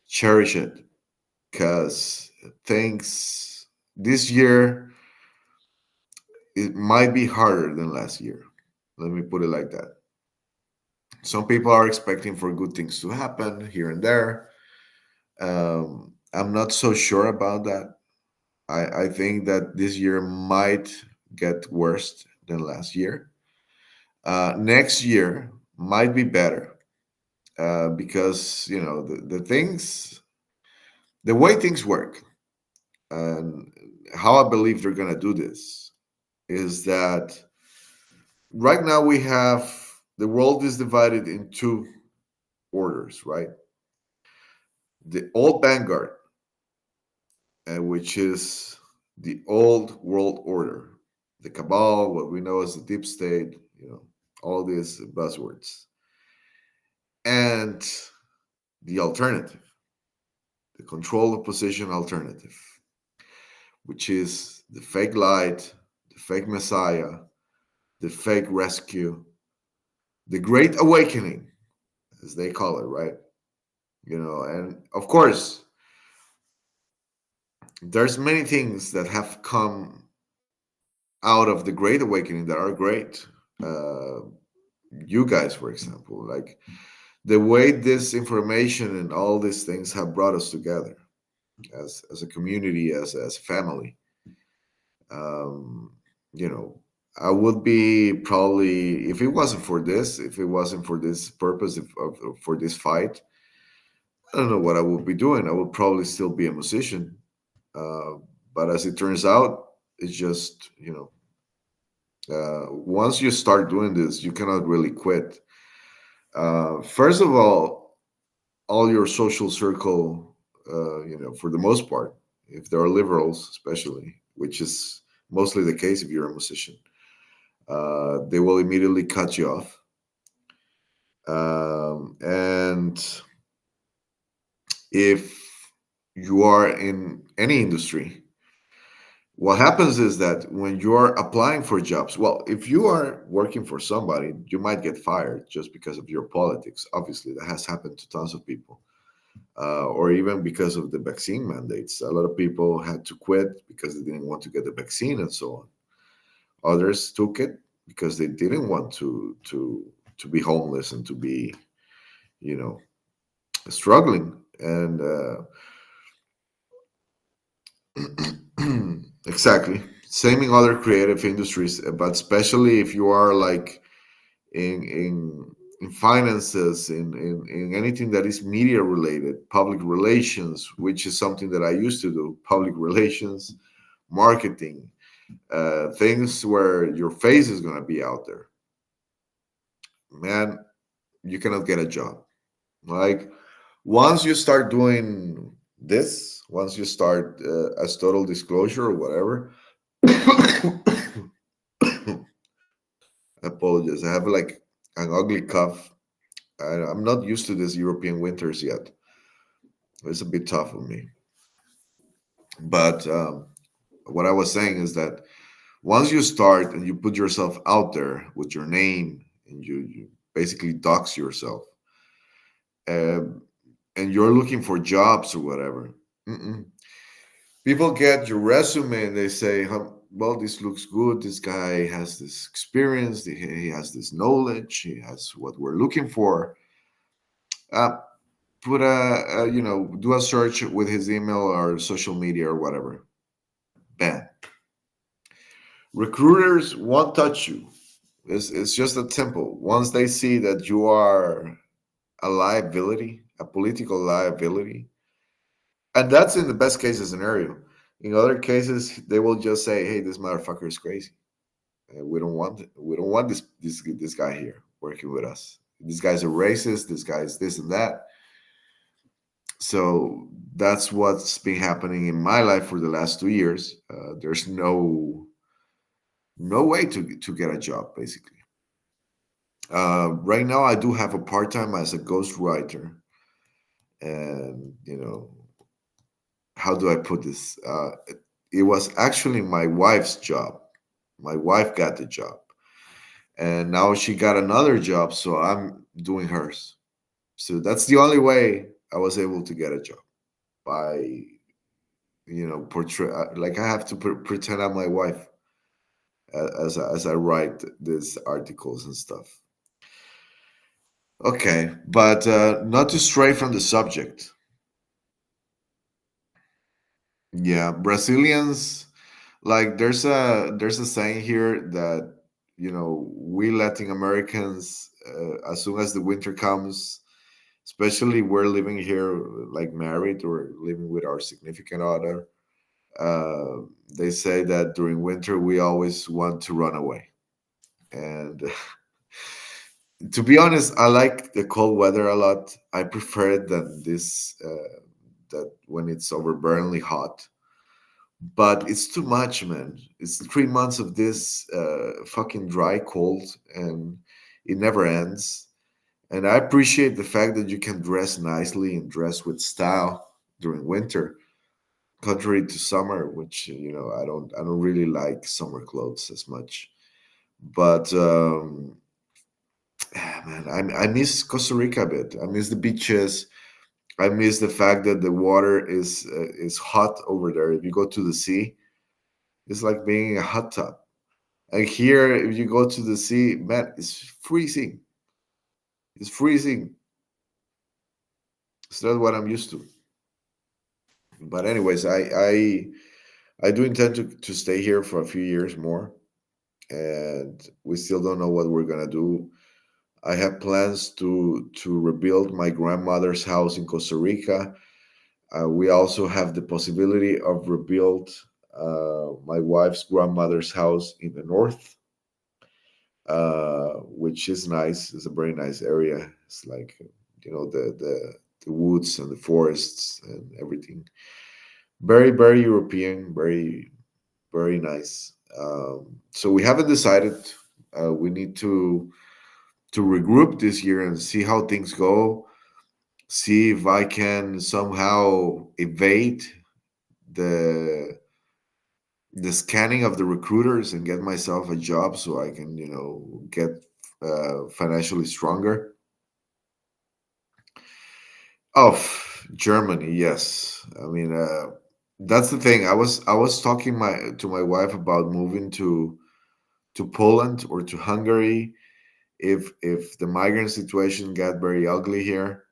cherish it, because things this year, it might be harder than last year. Let me put it like that. Some people are expecting for good things to happen here and there. I'm not so sure about that. I think that this year might get worse than last year. Next year might be better, because the things, the way things work, and how I believe they're gonna do this is that right now we have the world is divided in two orders, right? The old vanguard, which is the old world order, the cabal, what we know as the deep state, all these buzzwords, and the alternative, the control opposition alternative, which is the fake light, the fake messiah, the fake rescue, the great awakening, as they call it, right? And of course, there's many things that have come out of the great awakening that are great. Uh, you guys, for example, like the way this information and all these things have brought us together as a community, as a family. Um, you know, I would be probably, if it wasn't for this, if it wasn't for this purpose, for this fight, I don't know what I would be doing. I would probably still be a musician. Uh, but as it turns out, it's just, once you start doing this, you cannot really quit. First of all your social circle, for the most part, if there are liberals, especially, which is mostly the case if you're a musician, they will immediately cut you off. And if you are in any industry, what happens is that when you're applying for jobs, well, if you are working for somebody, you might get fired just because of your politics. Obviously, that has happened to tons of people. Or even because of the vaccine mandates. A lot of people had to quit because they didn't want to get the vaccine and so on. Others took it because they didn't want to be homeless and to be, you know, struggling. And exactly, same in other creative industries, but especially if you are like in finances, in anything that is media related, public relations, which is something that I used to do, public relations, marketing, things where your face is going to be out there, man, you cannot get a job. Like, once you start doing this, once you start, as total disclosure or whatever, I apologize, I have like an ugly cough. I'm not used to this European winters yet. It's a bit tough on me. But what I was saying is that once you start and you put yourself out there with your name and you basically dox yourself, um, and you're looking for jobs or whatever, mm-mm. People get your resume and they say, well, this looks good. This guy has this experience. He has this knowledge. He has what we're looking for. Uh, put do a search with his email or social media or whatever. Bam. Recruiters won't touch you. It's just that simple. Once they see that you are a liability, a political liability, and that's in the best case scenario. In other cases, they will just say, "Hey, this motherfucker is crazy. We don't want this guy here working with us. This guy's a racist. This guy's this and that." So that's what's been happening in my life for the last 2 years. There's no way to get a job basically. Right now, I do have a part time as a ghostwriter, and how do I put this? It was actually my wife's job. My wife got the job, and now she got another job, so I'm doing hers. So that's the only way I was able to get a job, by portray, like I have to pretend I'm my wife, as I write these articles and stuff. Okay, but not to stray from the subject. Yeah, Brazilians, like there's a saying here that we Latin Americans, as soon as the winter comes, especially we're living here like married or living with our significant other, they say that during winter we always want to run away. And to be honest, I like the cold weather a lot. I prefer it than this, that when it's overbearingly hot. But it's too much, man. It's 3 months of this fucking dry cold, and it never ends. And I appreciate the fact that you can dress nicely and dress with style during winter, contrary to summer, which I don't really like summer clothes as much. But man, I miss Costa Rica a bit. I miss the beaches. I miss the fact that the water is hot over there. If you go to the sea, it's like being in a hot tub. And here, if you go to the sea, man, it's freezing. It's freezing. It's not what I'm used to. But anyways, I do intend to stay here for a few years more, and we still don't know what we're gonna do. I have plans to rebuild my grandmother's house in Costa Rica. We also have the possibility of rebuild my wife's grandmother's house in the north, which is nice. It's a very nice area. It's like the woods and the forests and everything. Very very European, very nice. So we haven't decided. We need to regroup this year and see how things go. See if I can somehow evade the the scanning of the recruiters and get myself a job so I can get financially stronger. Oh, Germany, yes. I mean, that's the thing. I was talking to my wife about moving to Poland or to Hungary if the migrant situation got very ugly here.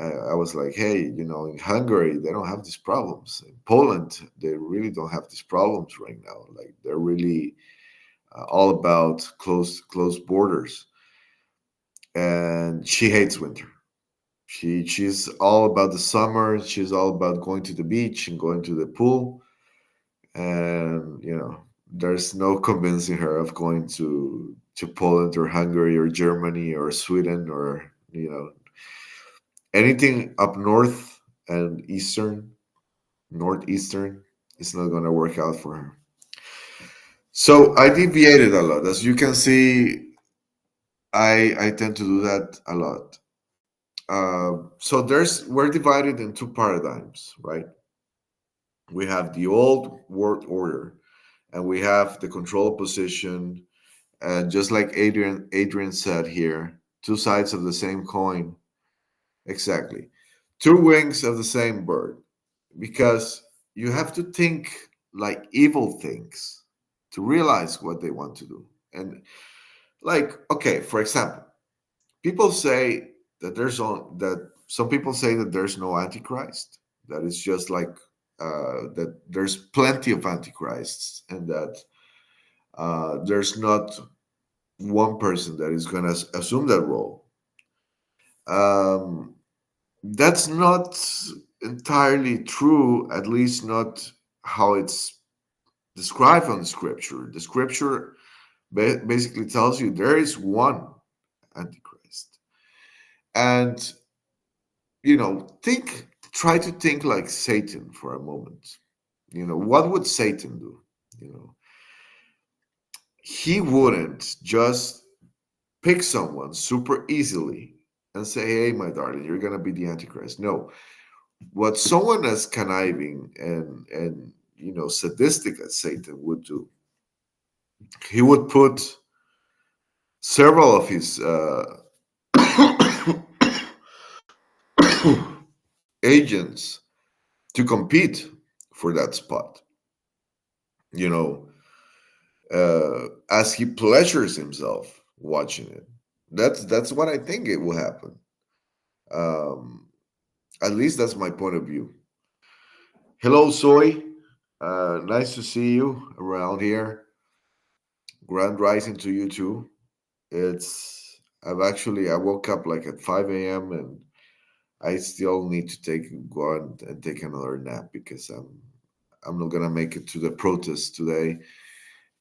I was like, hey, in Hungary they don't have these problems. In Poland they really don't have these problems right now. Like they're really all about closed borders, and she hates winter. She's all about the summer. She's all about going to the beach and going to the pool, and there's no convincing her of going to Poland or Hungary or Germany or Sweden or anything up north and eastern, northeastern. It's not going to work out for her. So I deviated a lot, as you can see. I tend to do that a lot. So we're divided in two paradigms, right? We have the old world order, and we have the control position. And just like Adrian said here, two sides of the same coin. Exactly, two wings of the same bird. Because you have to think like evil things to realize what they want to do. And like, okay, for example, people say that some people say that there's no antichrist, that it's just like that there's plenty of antichrists, and that there's not one person that is going to assume that role. um, that's not entirely true, at least not how it's described on the scripture. The scripture basically tells you there is one antichrist. And think try to think like Satan for a moment. What would Satan do? You know, he wouldn't just pick someone super easily and say, "Hey, my darling, you're gonna be the Antichrist." No, what someone as conniving and sadistic as Satan would do, he would put several of his agents to compete for that spot. You know, as he pleasures himself watching it. That's what I think it will happen. Um, at least that's my point of view. Hello, Soy. Nice to see you around here. Grand rising to you too. I woke up like at 5 a.m. and I still need to go out and take another nap because I'm not gonna make it to the protest today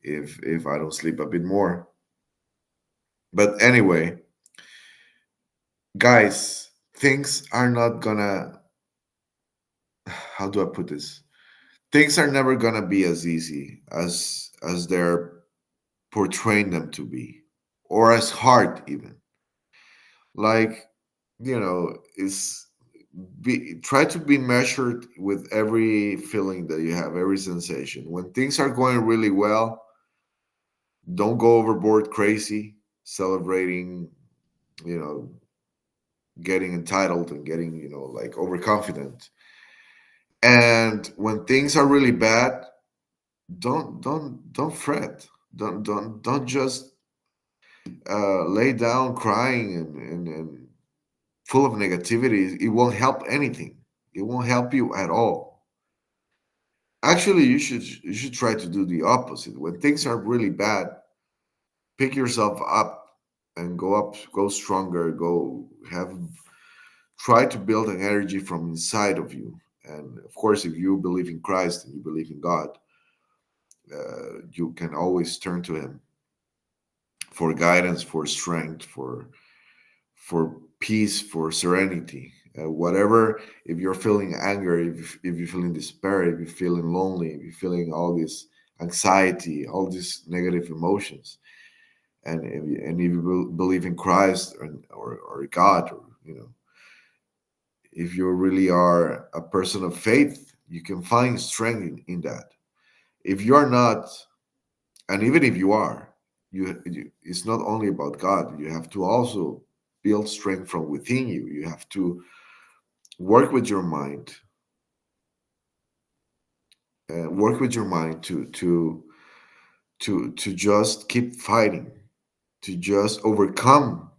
if I don't sleep a bit more. But anyway, guys, things are not gonna, how do I put this? Things are never gonna be as easy as they're portraying them to be, or as hard even. Like, is try to be measured with every feeling that you have, every sensation. When things are going really well, don't go overboard crazy, celebrating, you know, getting entitled and getting, like overconfident. And when things are really bad, don't fret. Don't just lay down crying and full of negativity. It won't help anything. It won't help you at all. Actually, you should try to do the opposite. When things are really bad, pick yourself up and go stronger, go have try to build an energy from inside of you. And of course, if you believe in Christ and you believe in God, you can always turn to him for guidance, for strength, for peace, for serenity. Whatever, if you're feeling anger, if you're feeling despair, if you're feeling lonely, if you're feeling all this anxiety, all these negative emotions, and if you believe in Christ or God, or if you really are a person of faith, you can find strength in that. If you are not, and even if you are, it's not only about God. You have to also build strength from within you. You have to work with your mind, to just keep fighting, to just overcome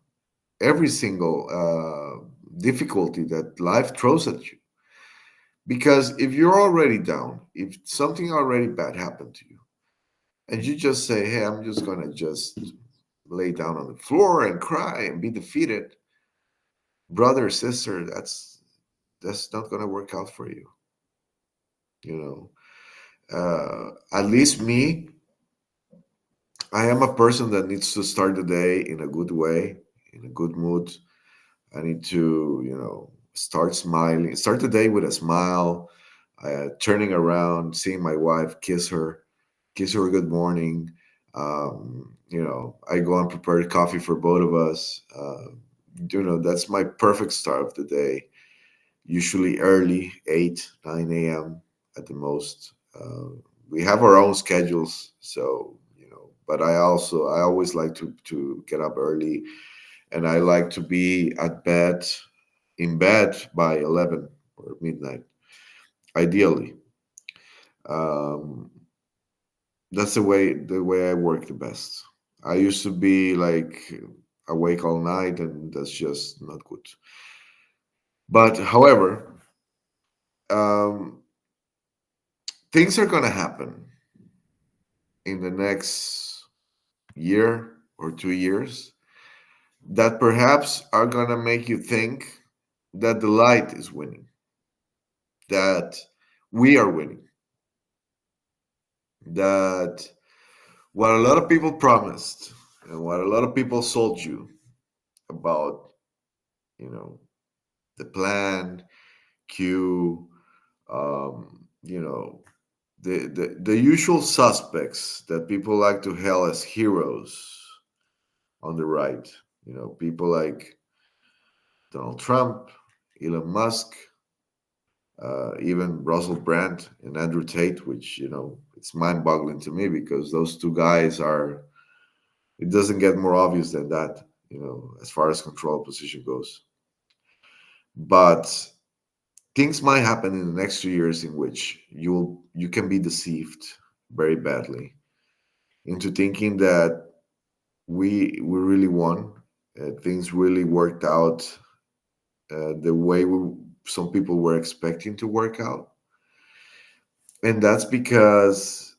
every single difficulty that life throws at you. Because if you're already down, if something already bad happened to you, and you just say, "Hey, I'm just gonna just lay down on the floor and cry and be defeated," brother or sister, that's not gonna work out for you. You at least me, I am a person that needs to start the day in a good way, in a good mood. I need to, start smiling, start the day with a smile, turning around, seeing my wife, kiss her good morning. I go and prepare coffee for both of us. That's my perfect start of the day. Usually early, 8, 9 a.m. at the most. We have our own schedules, so but I always like to get up early, and I like to be in bed by 11 or midnight, ideally. Um, that's the way I work the best. I used to be like awake all night, and that's just not good. But however, um, things are gonna happen in the next year or 2 years that perhaps are gonna make you think that the light is winning, that we are winning, that what a lot of people promised and what a lot of people sold you about, you know, the plan, Q, you know, the usual suspects that people like to hail as heroes on the right. People like Donald Trump, Elon Musk, even Russell Brand and Andrew Tate, which, it's mind boggling to me because those two guys are, it doesn't get more obvious than that, as far as control position goes. But things might happen in the next 2 years in which you can be deceived very badly into thinking that we really won. Things really worked out the way some people were expecting to work out, and that's because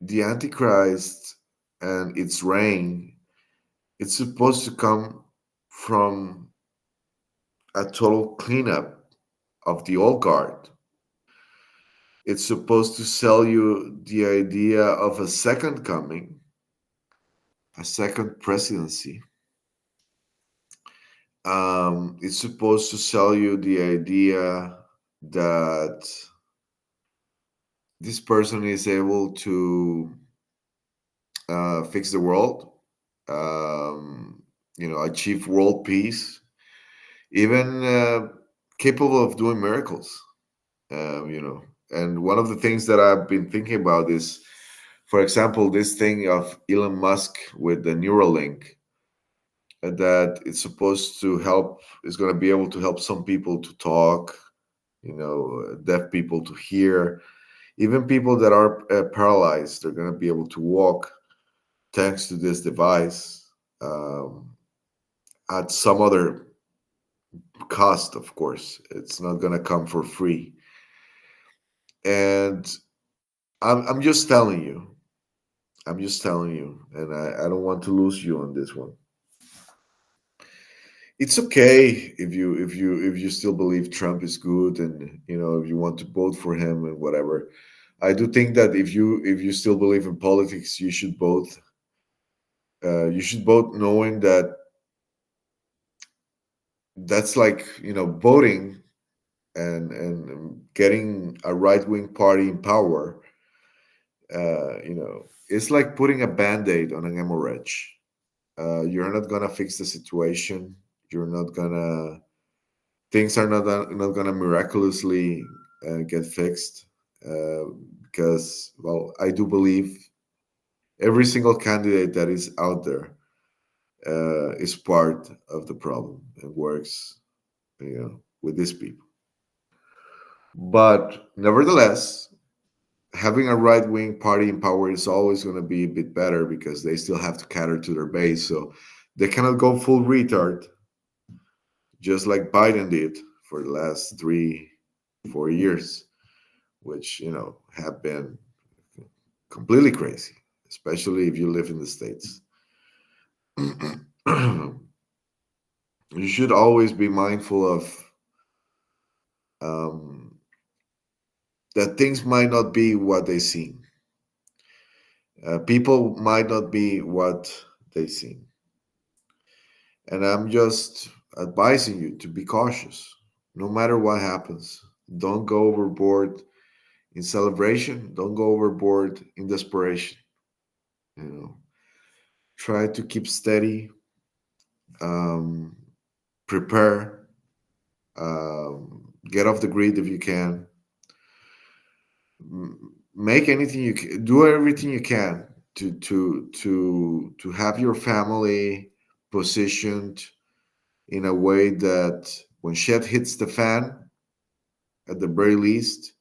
the Antichrist and its reign, it's supposed to come from a total cleanup of the old guard. It's supposed to sell you the idea of a second coming, a second presidency. It's supposed to sell you the idea that this person is able to fix the world, achieve world peace, even capable of doing miracles. You know, and one of the things that I've been thinking about is, for example, this thing of Elon Musk with the Neuralink, that it's supposed to help, is going to be able to help some people to talk, deaf people to hear, even people that are paralyzed, they're going to be able to walk thanks to this device, at some other cost, of course. It's not going to come for free. And I'm just telling you, and I don't want to lose you on this one. It's okay if you still believe Trump is good, and if you want to vote for him and whatever. I do think that if you still believe in politics, you should vote. You should vote knowing that that's like voting and getting a right wing party in power. It's like putting a band-aid on an hemorrhage. You're not gonna fix the situation. You're not gonna Things are not gonna miraculously get fixed, uh, because, well, I do believe every single candidate that is out there is part of the problem and works, with these people. But nevertheless, having a right wing party in power is always going to be a bit better because they still have to cater to their base. So they cannot go full retard, just like Biden did for the last 3 4 years, which have been completely crazy, especially if you live in the States. You should always be mindful of, um, that things might not be what they seem. People might not be what they seem. And I'm just advising you to be cautious. No matter what happens, don't go overboard in celebration. Don't go overboard in desperation. You know, try to keep steady. Um, Prepare. Get off the grid if you can. Make anything you can. Do everything you can to have your family positioned in a way that when shit hits the fan, at the very least,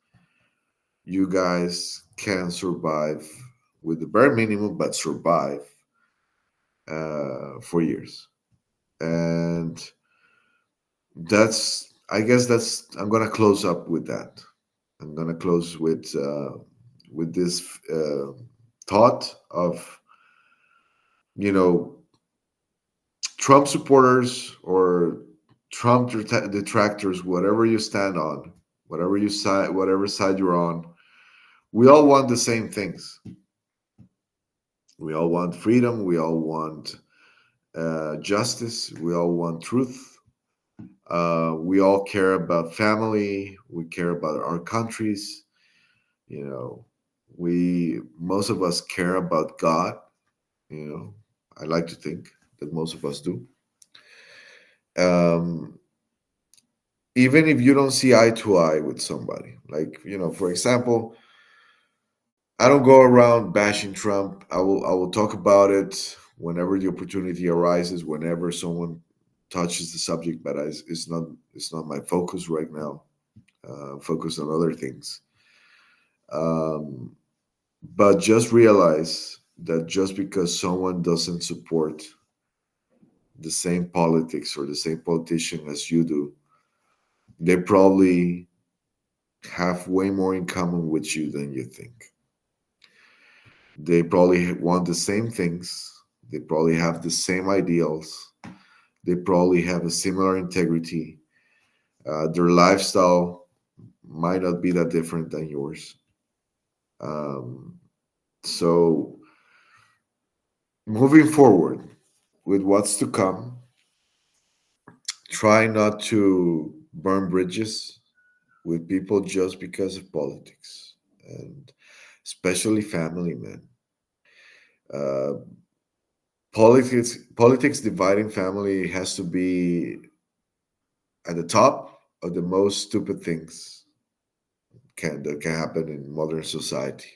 you guys can survive with the bare minimum, but survive for years. And I guess I'm gonna close up with that. I'm gonna close with this thought of, you know Trump supporters or Trump detractors, whatever you stand on, whatever side you're on, we all want the same things. We all want freedom. We all want justice. We all want truth. We all care about family. We care about our countries. You know, we most of us care about God. You know, I like to think that most of us do. Um, Even if you don't see eye to eye with somebody, like for example, I don't go around bashing Trump. I will talk about it whenever the opportunity arises, whenever someone touches the subject, but it's not my focus right now. Focus on other things. Um, but just realize that just because someone doesn't support the same politics or the same politician as you do, they probably have way more in common with you than you think. They probably want the same things. They probably have the same ideals. They probably have a similar integrity. Their lifestyle might not be that different than yours. Um, so, moving forward with what's to come, try not to burn bridges with people just because of politics, and especially family, man. Uh, politics dividing family has to be at the top of the most stupid things that can happen in modern society.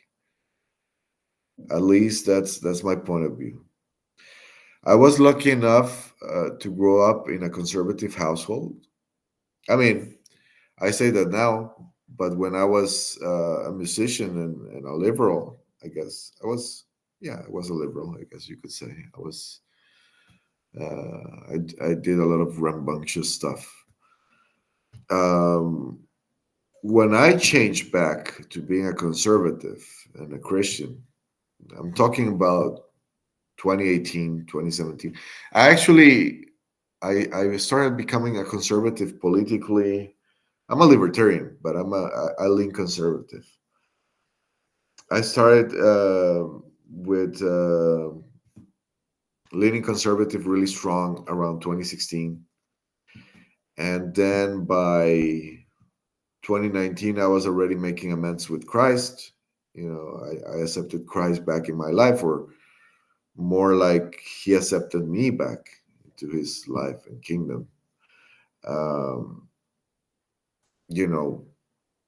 At least that's my point of view. I was lucky enough to grow up in a conservative household. I mean, I say that now, but when I was a musician and a liberal, I guess yeah, I was a liberal. I guess you could say I was. I did a lot of rambunctious stuff. Um, when I changed back to being a conservative and a Christian, I'm talking about 2018, 2017. I actually I started becoming a conservative politically. I'm a libertarian, but I lean conservative. I started with leaning conservative really strong around 2016, and then by 2019 I was already making amends with Christ. I accepted Christ back in my life, or more like he accepted me back into his life and kingdom. Um, you know,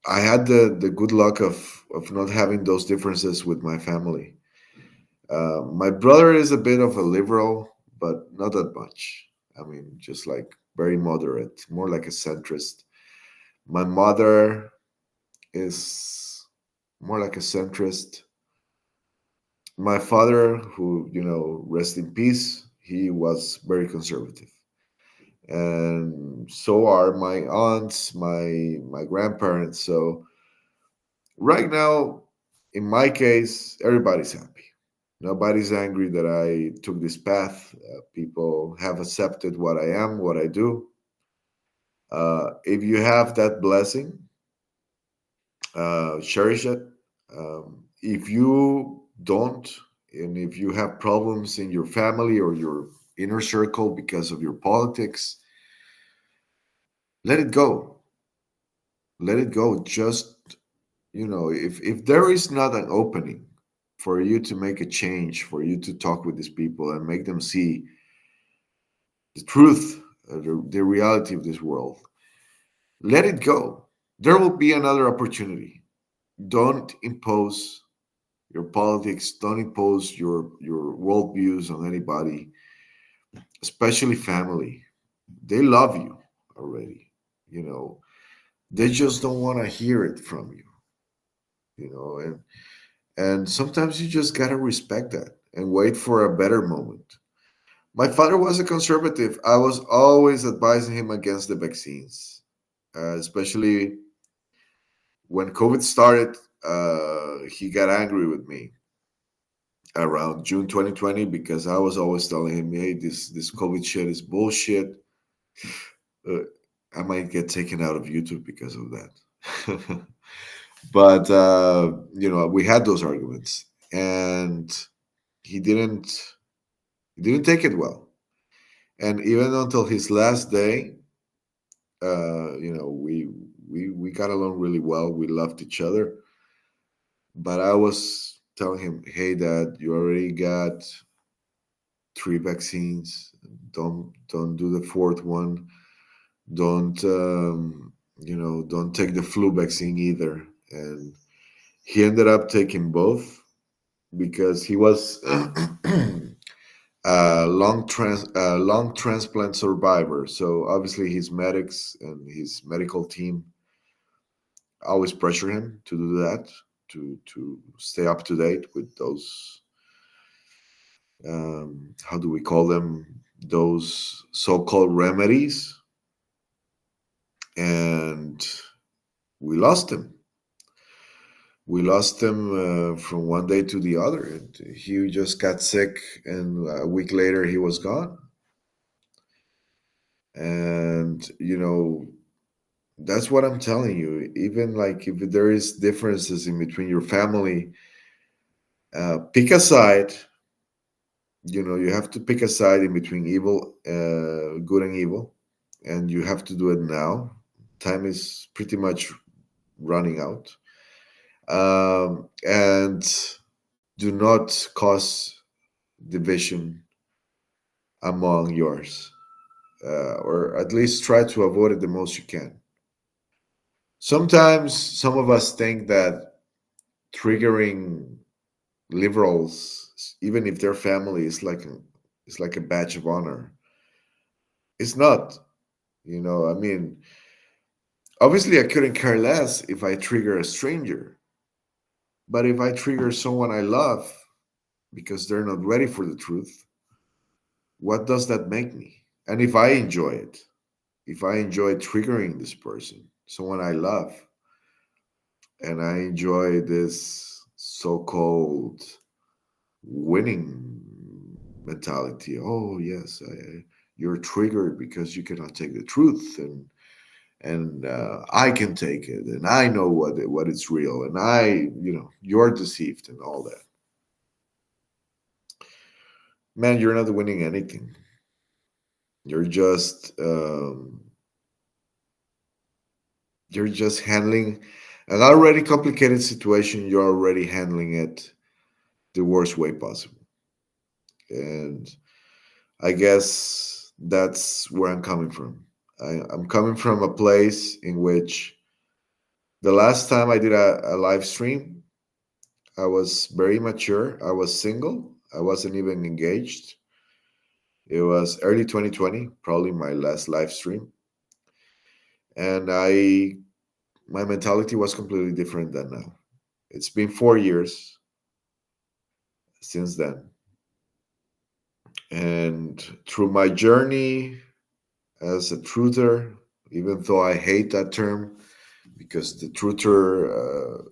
I had the good luck of not having those differences with my family. My brother is a bit of a liberal, but not that much. I mean, just like very moderate, more like a centrist. My mother is more like a centrist. My father, who rest in peace, he was very conservative, and so are my aunts, my grandparents. So right now, in my case, everybody's happy. Nobody's angry that I took this path. People have accepted what I am, what I do. If you have that blessing, cherish it. If you don't, and if you have problems in your family or your inner circle because of your politics, let it go. Let it go. Just, if there is not an opening for you to make a change, for you to talk with these people and make them see the truth, the reality of this world, let it go. There will be another opportunity. Don't impose your politics. Don't impose your worldviews on anybody, especially family. They love you already. You know, they just don't want to hear it from you. And sometimes you just gotta respect that and wait for a better moment. My father was a conservative. I was always advising him against the vaccines, especially when COVID started. He got angry with me around June 2020 because I was always telling him, "Hey, this COVID shit is bullshit." Uh, I might get taken out of YouTube because of that. But we had those arguments, and he didn't he didn't take it well. And even until his last day, We got along really well. We loved each other. But I was telling him, "Hey, Dad, you already got three vaccines. Don't do the fourth one. Don't don't take the flu vaccine either." And he ended up taking both because he was long transplant survivor. So obviously his medics and his medical team always pressure him to do that, to stay up to date with those, how do we call them, those so-called remedies. And we lost him. We lost him from one day to the other. And he just got sick, and a week later he was gone. And that's what I'm telling you. Even like if there is differences in between your family, pick a side. You have to pick a side in between good and evil, and you have to do it now. Time is pretty much running out. And do not cause division among yours, or at least try to avoid it the most you can. Sometimes some of us think that triggering liberals, even if their family is like a badge of honor. It's not. I mean, obviously, I couldn't care less if I trigger a stranger, but if I trigger someone I love because they're not ready for the truth, what does that make me? And if I enjoy it, if I enjoy triggering this person, someone I love, and I enjoy this so-called winning mentality. Oh yes, you're triggered because you cannot take the truth, and I can take it, and I know what is real, and you're deceived and all that. Man, you're not winning anything. You're just um, you're just handling an already complicated situation. You're already handling it the worst way possible, and I guess that's where I'm coming from. I'm coming from a place in which the last time I did a live stream, I was very mature. I was single. I wasn't even engaged. It was early 2020, probably my last live stream. And my mentality was completely different than now. It's been 4 years since then. And through my journey as a truther, even though I hate that term, because the truther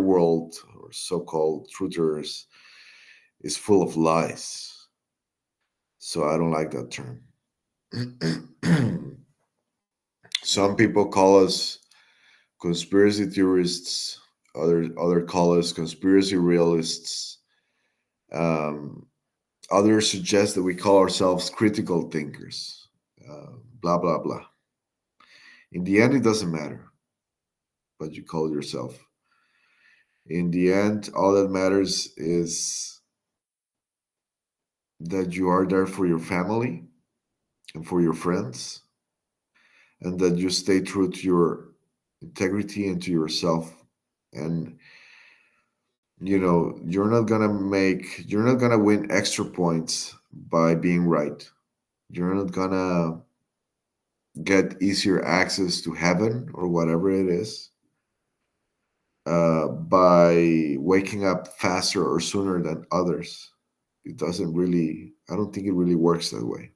world, or so-called truthers, is full of lies. So I don't like that term. Some people call us conspiracy theorists. Other call us conspiracy realists. Um, Others suggest that we call ourselves critical thinkers. Blah blah blah. In the end, it doesn't matter what you call yourself. In the end, all that matters is that you are there for your family and for your friends, and that you stay true to your integrity and to yourself. And you're not gonna win extra points by being right. You're not gonna get easier access to heaven or whatever it is by waking up faster or sooner than others. It doesn't really, I don't think it really works that way.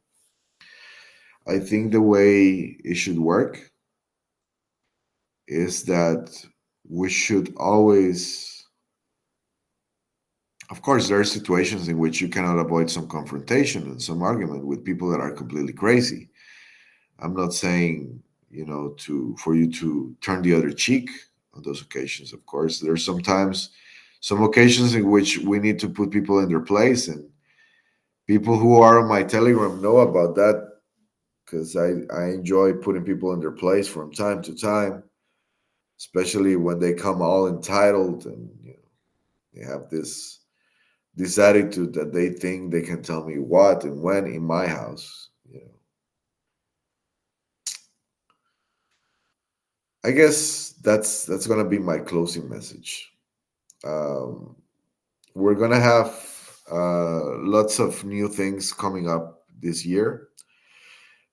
I think the way it should work is that we should always, of course, there are situations in which you cannot avoid some confrontation and some argument with people that are completely crazy. I'm not saying, to for you to turn the other cheek on those occasions. Of course, there's sometimes some occasions in which we need to put people in their place, and people who are on my Telegram know about that. because I enjoy putting people in their place from time to time, especially when they come all entitled and they have this attitude that they think they can tell me what and when in my house. I guess that's gonna be my closing message. Um, we're gonna have lots of new things coming up this year.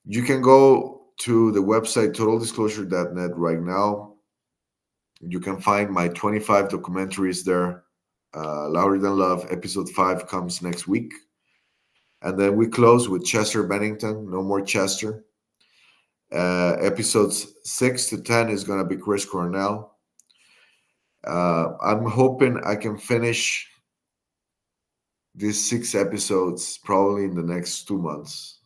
You can go to the website totaldisclosure.net right now. You can find my 25 documentaries there. Louder Than Love, episode 5 comes next week. And then we close with Chester Bennington, No More Chester. Episodes 6 to 10 is going to be Chris Cornell. I'm hoping I can finish these 6 episodes probably in the next 2 months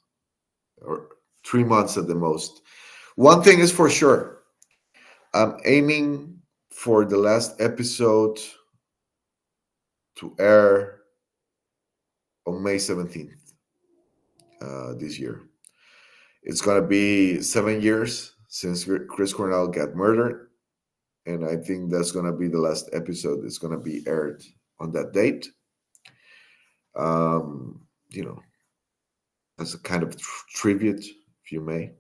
or 3 months at the most. One thing is for sure, I'm aiming for the last episode to air on May 17th this year. It's going to be 7 years since Chris Cornell got murdered. And I think that's going to be the last episode that's going to be aired on that date. Um, you know, as a kind of tribute, if you may.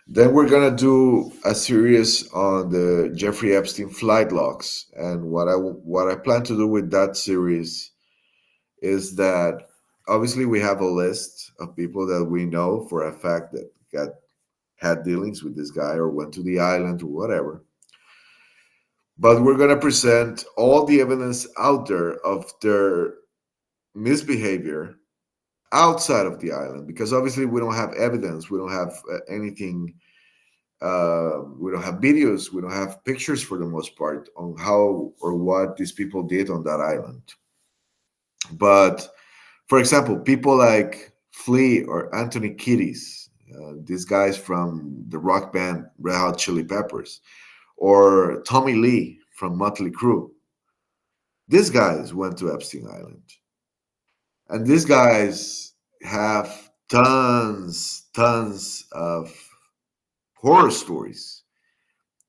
Then we're gonna do a series on the Jeffrey Epstein flight logs, and what I plan to do with that series is that obviously we have a list of people that we know for a fact that got had dealings with this guy or went to the island or whatever. But we're gonna present all the evidence out there of their misbehavior outside of the island because obviously we don't have evidence, we don't have anything. We don't have videos, we don't have pictures for the most part on how or what these people did on that island. But for example, people like Flea or Anthony Kiedis, these guys from the rock band Red Hot Chili Peppers, or Tommy Lee from Motley Crue, these guys went to Epstein Island. And these guys have tons of horror stories,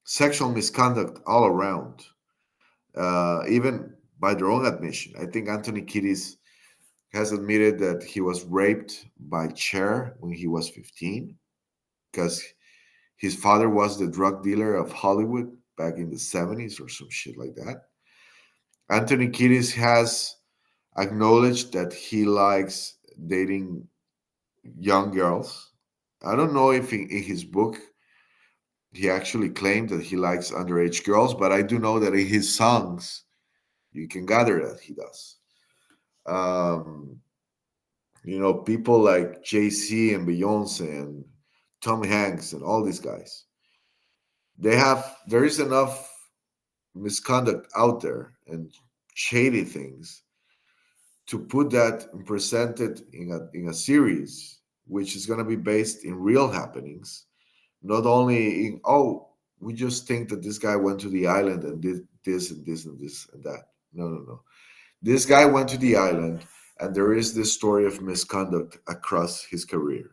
sexual misconduct all around, even by their own admission. I think Anthony Kiedis has admitted that he was raped by Cher when he was 15 because his father was the drug dealer of Hollywood back in the 70s or some shit like that. Anthony Kiedis has acknowledged that he likes dating young girls. I don't know if in his book he actually claimed that he likes underage girls, but I do know that in his songs you can gather that he does. Um, people like Jay-Z and Beyonce and Tom Hanks and all these guys. There is enough misconduct out there and shady things to put that and present it in a series which is going to be based in real happenings, not only in, oh, we just think that this guy went to the island and did this and this and this and that. No, no, no. This guy went to the island, and there is this story of misconduct across his career.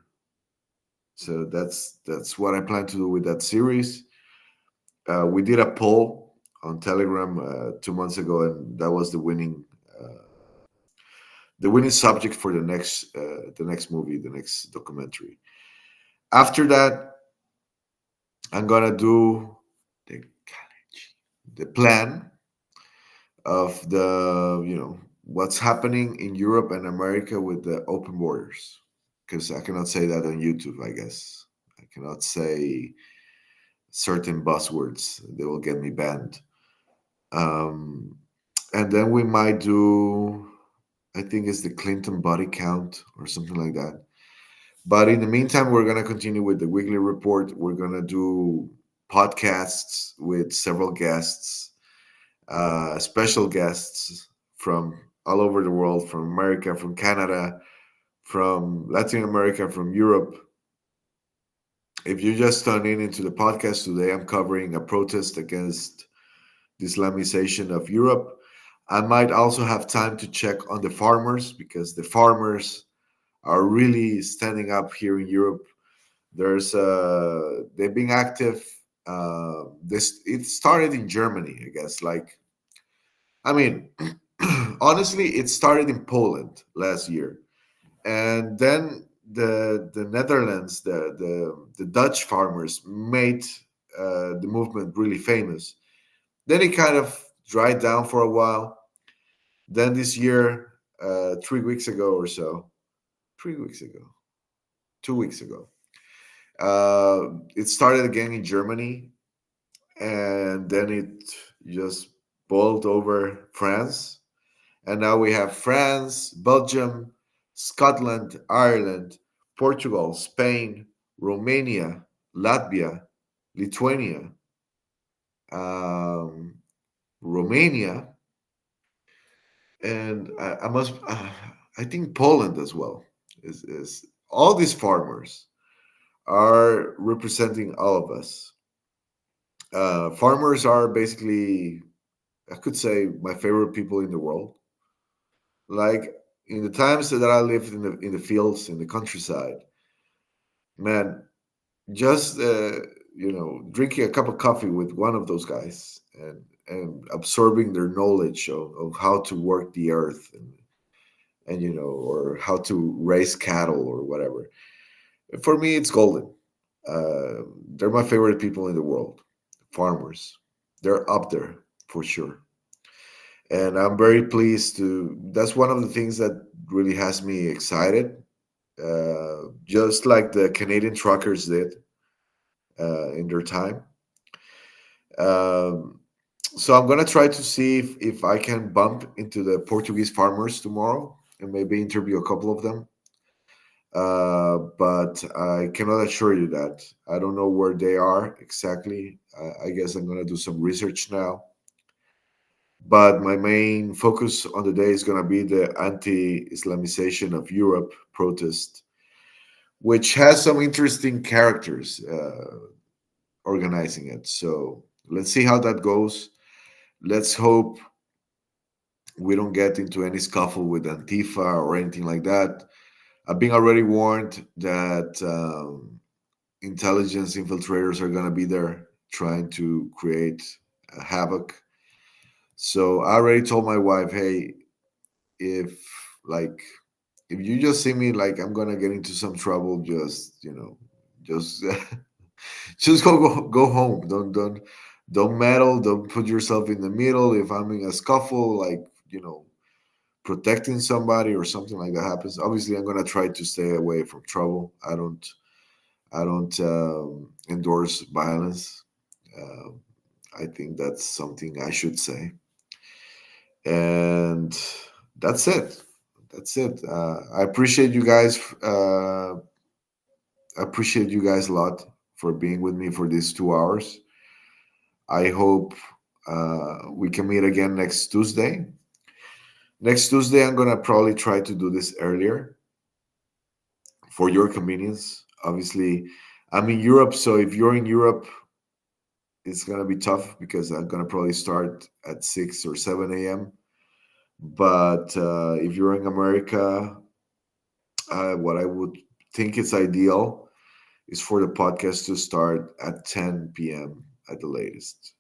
So that's what I plan to do with that series. We did a poll on Telegram 2 months ago, and that was the winning subject for the next movie, the next documentary. After that, I'm gonna do the the plan of what's happening in Europe and America with the open borders. Because I cannot say that on YouTube, I guess. I cannot say certain buzzwords. They will get me banned. Um, and then we might do, I think it's the Clinton body count or something like that. But in the meantime, we're going to continue with the weekly report. We're going to do podcasts with several guests, special guests from all over the world, from America, from Canada, from Latin America, from Europe. If you just tuned into the podcast today, I'm covering a protest against the Islamization of Europe. I might also have time to check on the farmers because the farmers are really standing up here in Europe There's they've been active. This it started in Germany, I guess. Like, I mean, honestly, it started in Poland last year, and then the Netherlands, the Dutch farmers made the movement really famous. Then it kind of dried down for a while. Then this year, 3 weeks ago or so, 3 weeks ago, 2 weeks ago, it started again in Germany, and then it just boiled over France. And now we have France, Belgium, Scotland, Ireland, Portugal, Spain, Romania, Latvia, Lithuania, um, Romania, and I must, I think Poland as well. Is all these farmers are representing all of us. Farmers are basically, I could say, my favorite people in the world. Like in the times that I lived in the fields in the countryside, man, just drinking a cup of coffee with one of those guys and absorbing their knowledge of how to work the earth and or how to raise cattle or whatever. For me, it's golden. They're my favorite people in the world. Farmers, they're up there for sure. And I'm very pleased to. That's one of the things that really has me excited. Just like the Canadian truckers did in their time. Um, so I'm gonna try to see if I can bump into the Portuguese farmers tomorrow and maybe interview a couple of them. But I cannot assure you that. I don't know where they are exactly. I guess I'm gonna do some research now. But my main focus on the day is gonna be the anti-Islamization of Europe protest, which has some interesting characters organizing it. So let's see how that goes. Let's hope we don't get into any scuffle with Antifa or anything like that. I've been already warned that intelligence infiltrators are going to be there trying to create havoc. So I already told my wife, hey, if like if you just see me like I'm gonna get into some trouble, just just go home. Don't meddle. Don't put yourself in the middle. If I'm in a scuffle, like protecting somebody or something like that happens, obviously I'm gonna try to stay away from trouble. I don't endorse violence. Uh, I think that's something I should say, and that's it. That's it. I appreciate you guys. I appreciate you guys a lot for being with me for these 2 hours. I hope we can meet again next Tuesday. Next Tuesday, I'm gonna probably try to do this earlier for your convenience. Obviously, I'm in Europe, so if you're in Europe, it's gonna be tough because I'm gonna probably start at 6 or 7 a.m. But if you're in America, what I would think is ideal is for the podcast to start at 10 p.m. at the latest.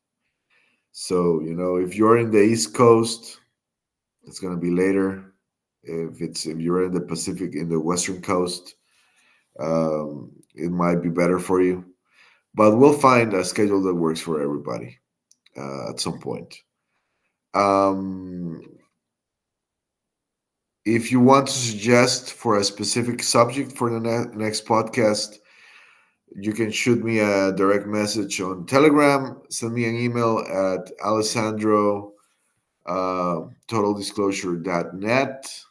So if you're in the East Coast, it's gonna be later. If you're in the Pacific, in the Western Coast, it might be better for you. But we'll find a schedule that works for everybody at some point. Um, if you want to suggest for a specific subject for the next podcast, you can shoot me a direct message on Telegram. Send me an email at alessandro totaldisclosure.net.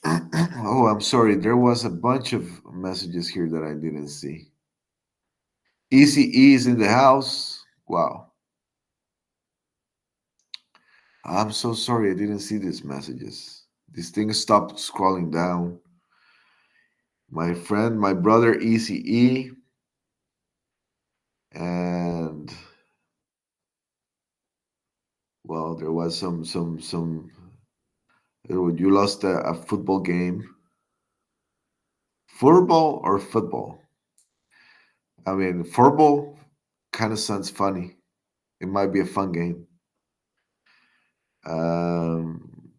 Oh, I'm sorry. There was a bunch of messages here that I didn't see. ECE is in the house. Wow. I'm so sorry. I didn't see these messages. This thing stopped scrolling down. My friend, my brother ECE, and well, there was some. You lost a football game. Football or football? I mean, football kind of sounds funny. It might be a fun game. Um,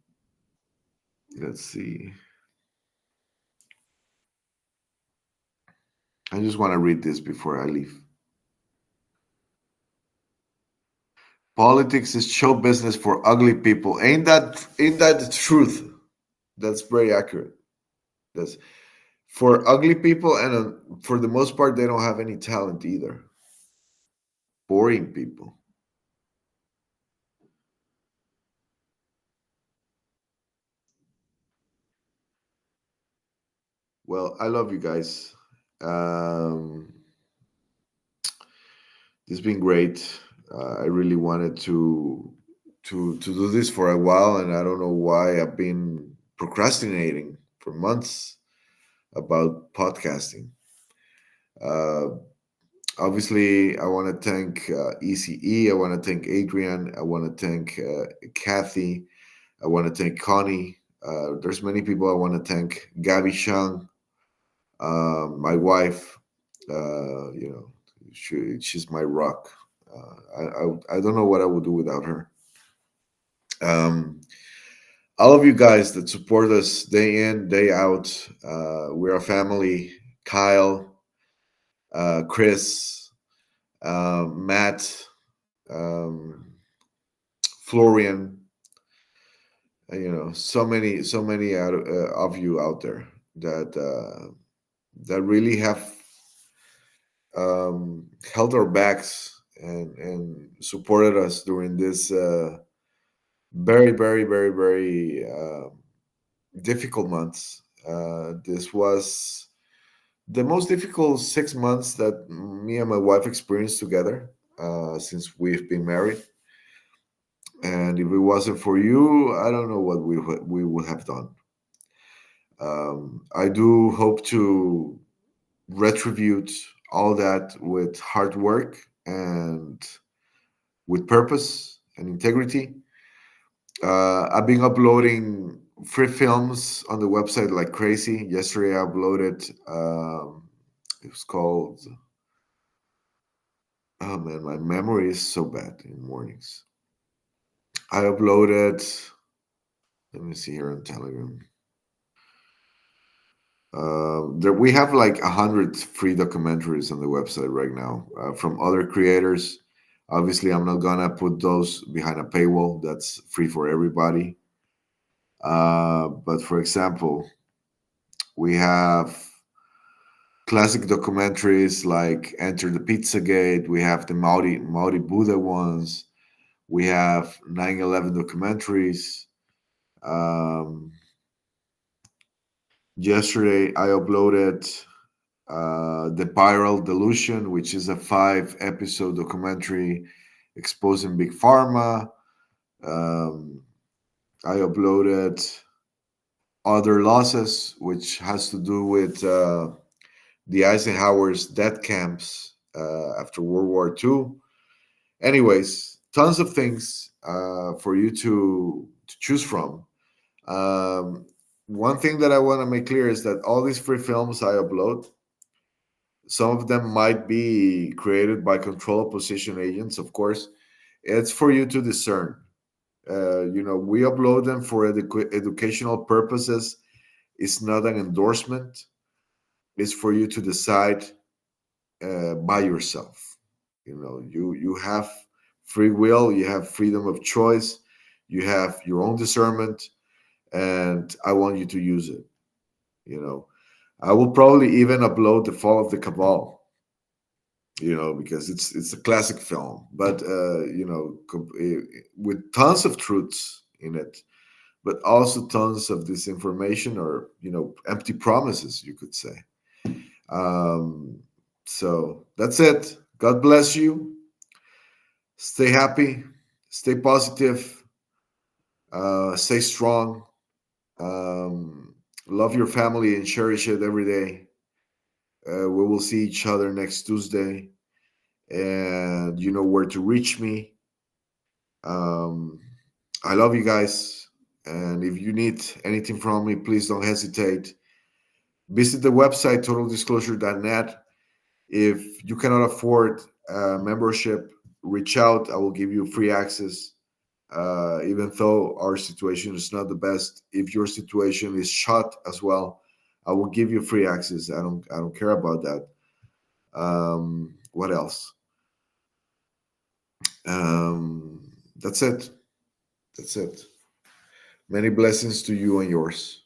let's see. I just want to read this before I leave. Politics is show business for ugly people. Ain't that the truth? That's very accurate. That's for ugly people, and for the most part, they don't have any talent either. Boring people. Well, I love you guys. Um, it's been great. I really wanted to do this for a while, and I don't know why I've been procrastinating for months about podcasting. Uh, Obviously, I want to thank ECE. I want to thank Adrian. I want to thank Kathy. I want to thank Connie. There's many people I want to thank. Gabby Shang, my wife. You know, she's my rock. I don't know what I would do without her. Um, all of you guys that support us day in, day out. We're a family. Kyle, Chris, Matt, um, Florian, so many of you out there that really have held our backs and supported us during this very, very, very, very difficult months. This was the most difficult 6 months that me and my wife experienced together since we've been married. And if it wasn't for you, I don't know what we would have done. I do hope to retribute all that with hard work and with purpose and integrity. I've been uploading free films on the website like crazy. Yesterday, I uploaded. It was called. Oh man, my memory is so bad in mornings. I uploaded. Let me see here on Telegram. There we have like 100 free documentaries on the website right now from other creators. Obviously, I'm not gonna put those behind a paywall. That's free for everybody. But for example, we have classic documentaries like Enter the Pizzagate. We have the Maori Buddha ones. We have 9/11 documentaries. Um, Yesterday, I uploaded the Viral Delusion, which is a 5 episode documentary exposing big pharma. Um, I uploaded Other Losses, which has to do with the Eisenhower's death camps after World War II. Anyways, tons of things for you to choose from. Um, One thing that I want to make clear is that all these free films I upload, some of them might be created by control opposition agents, of course. It's for you to discern. We upload them for educational purposes. It's not an endorsement. It's for you to decide by yourself. You have free will. You have freedom of choice. You have your own discernment, and I want you to use it. You know, I will probably even upload the Fall of the Cabal, because it's a classic film, but with tons of truths in it, but also tons of disinformation or empty promises, you could say. Um, so that's it. God bless you. Stay happy. Stay positive. Stay strong. Love your family and cherish it every day. We will see each other next Tuesday, and you know where to reach me. Um, I love you guys. And if you need anything from me, please don't hesitate. Visit the website totaldisclosure.net. If you cannot afford membership, reach out. I will give you free access. Even though our situation is not the best, if your situation is shot as well, I will give you free access. I don't care about that. What else? That's it. That's it. Many blessings to you and yours.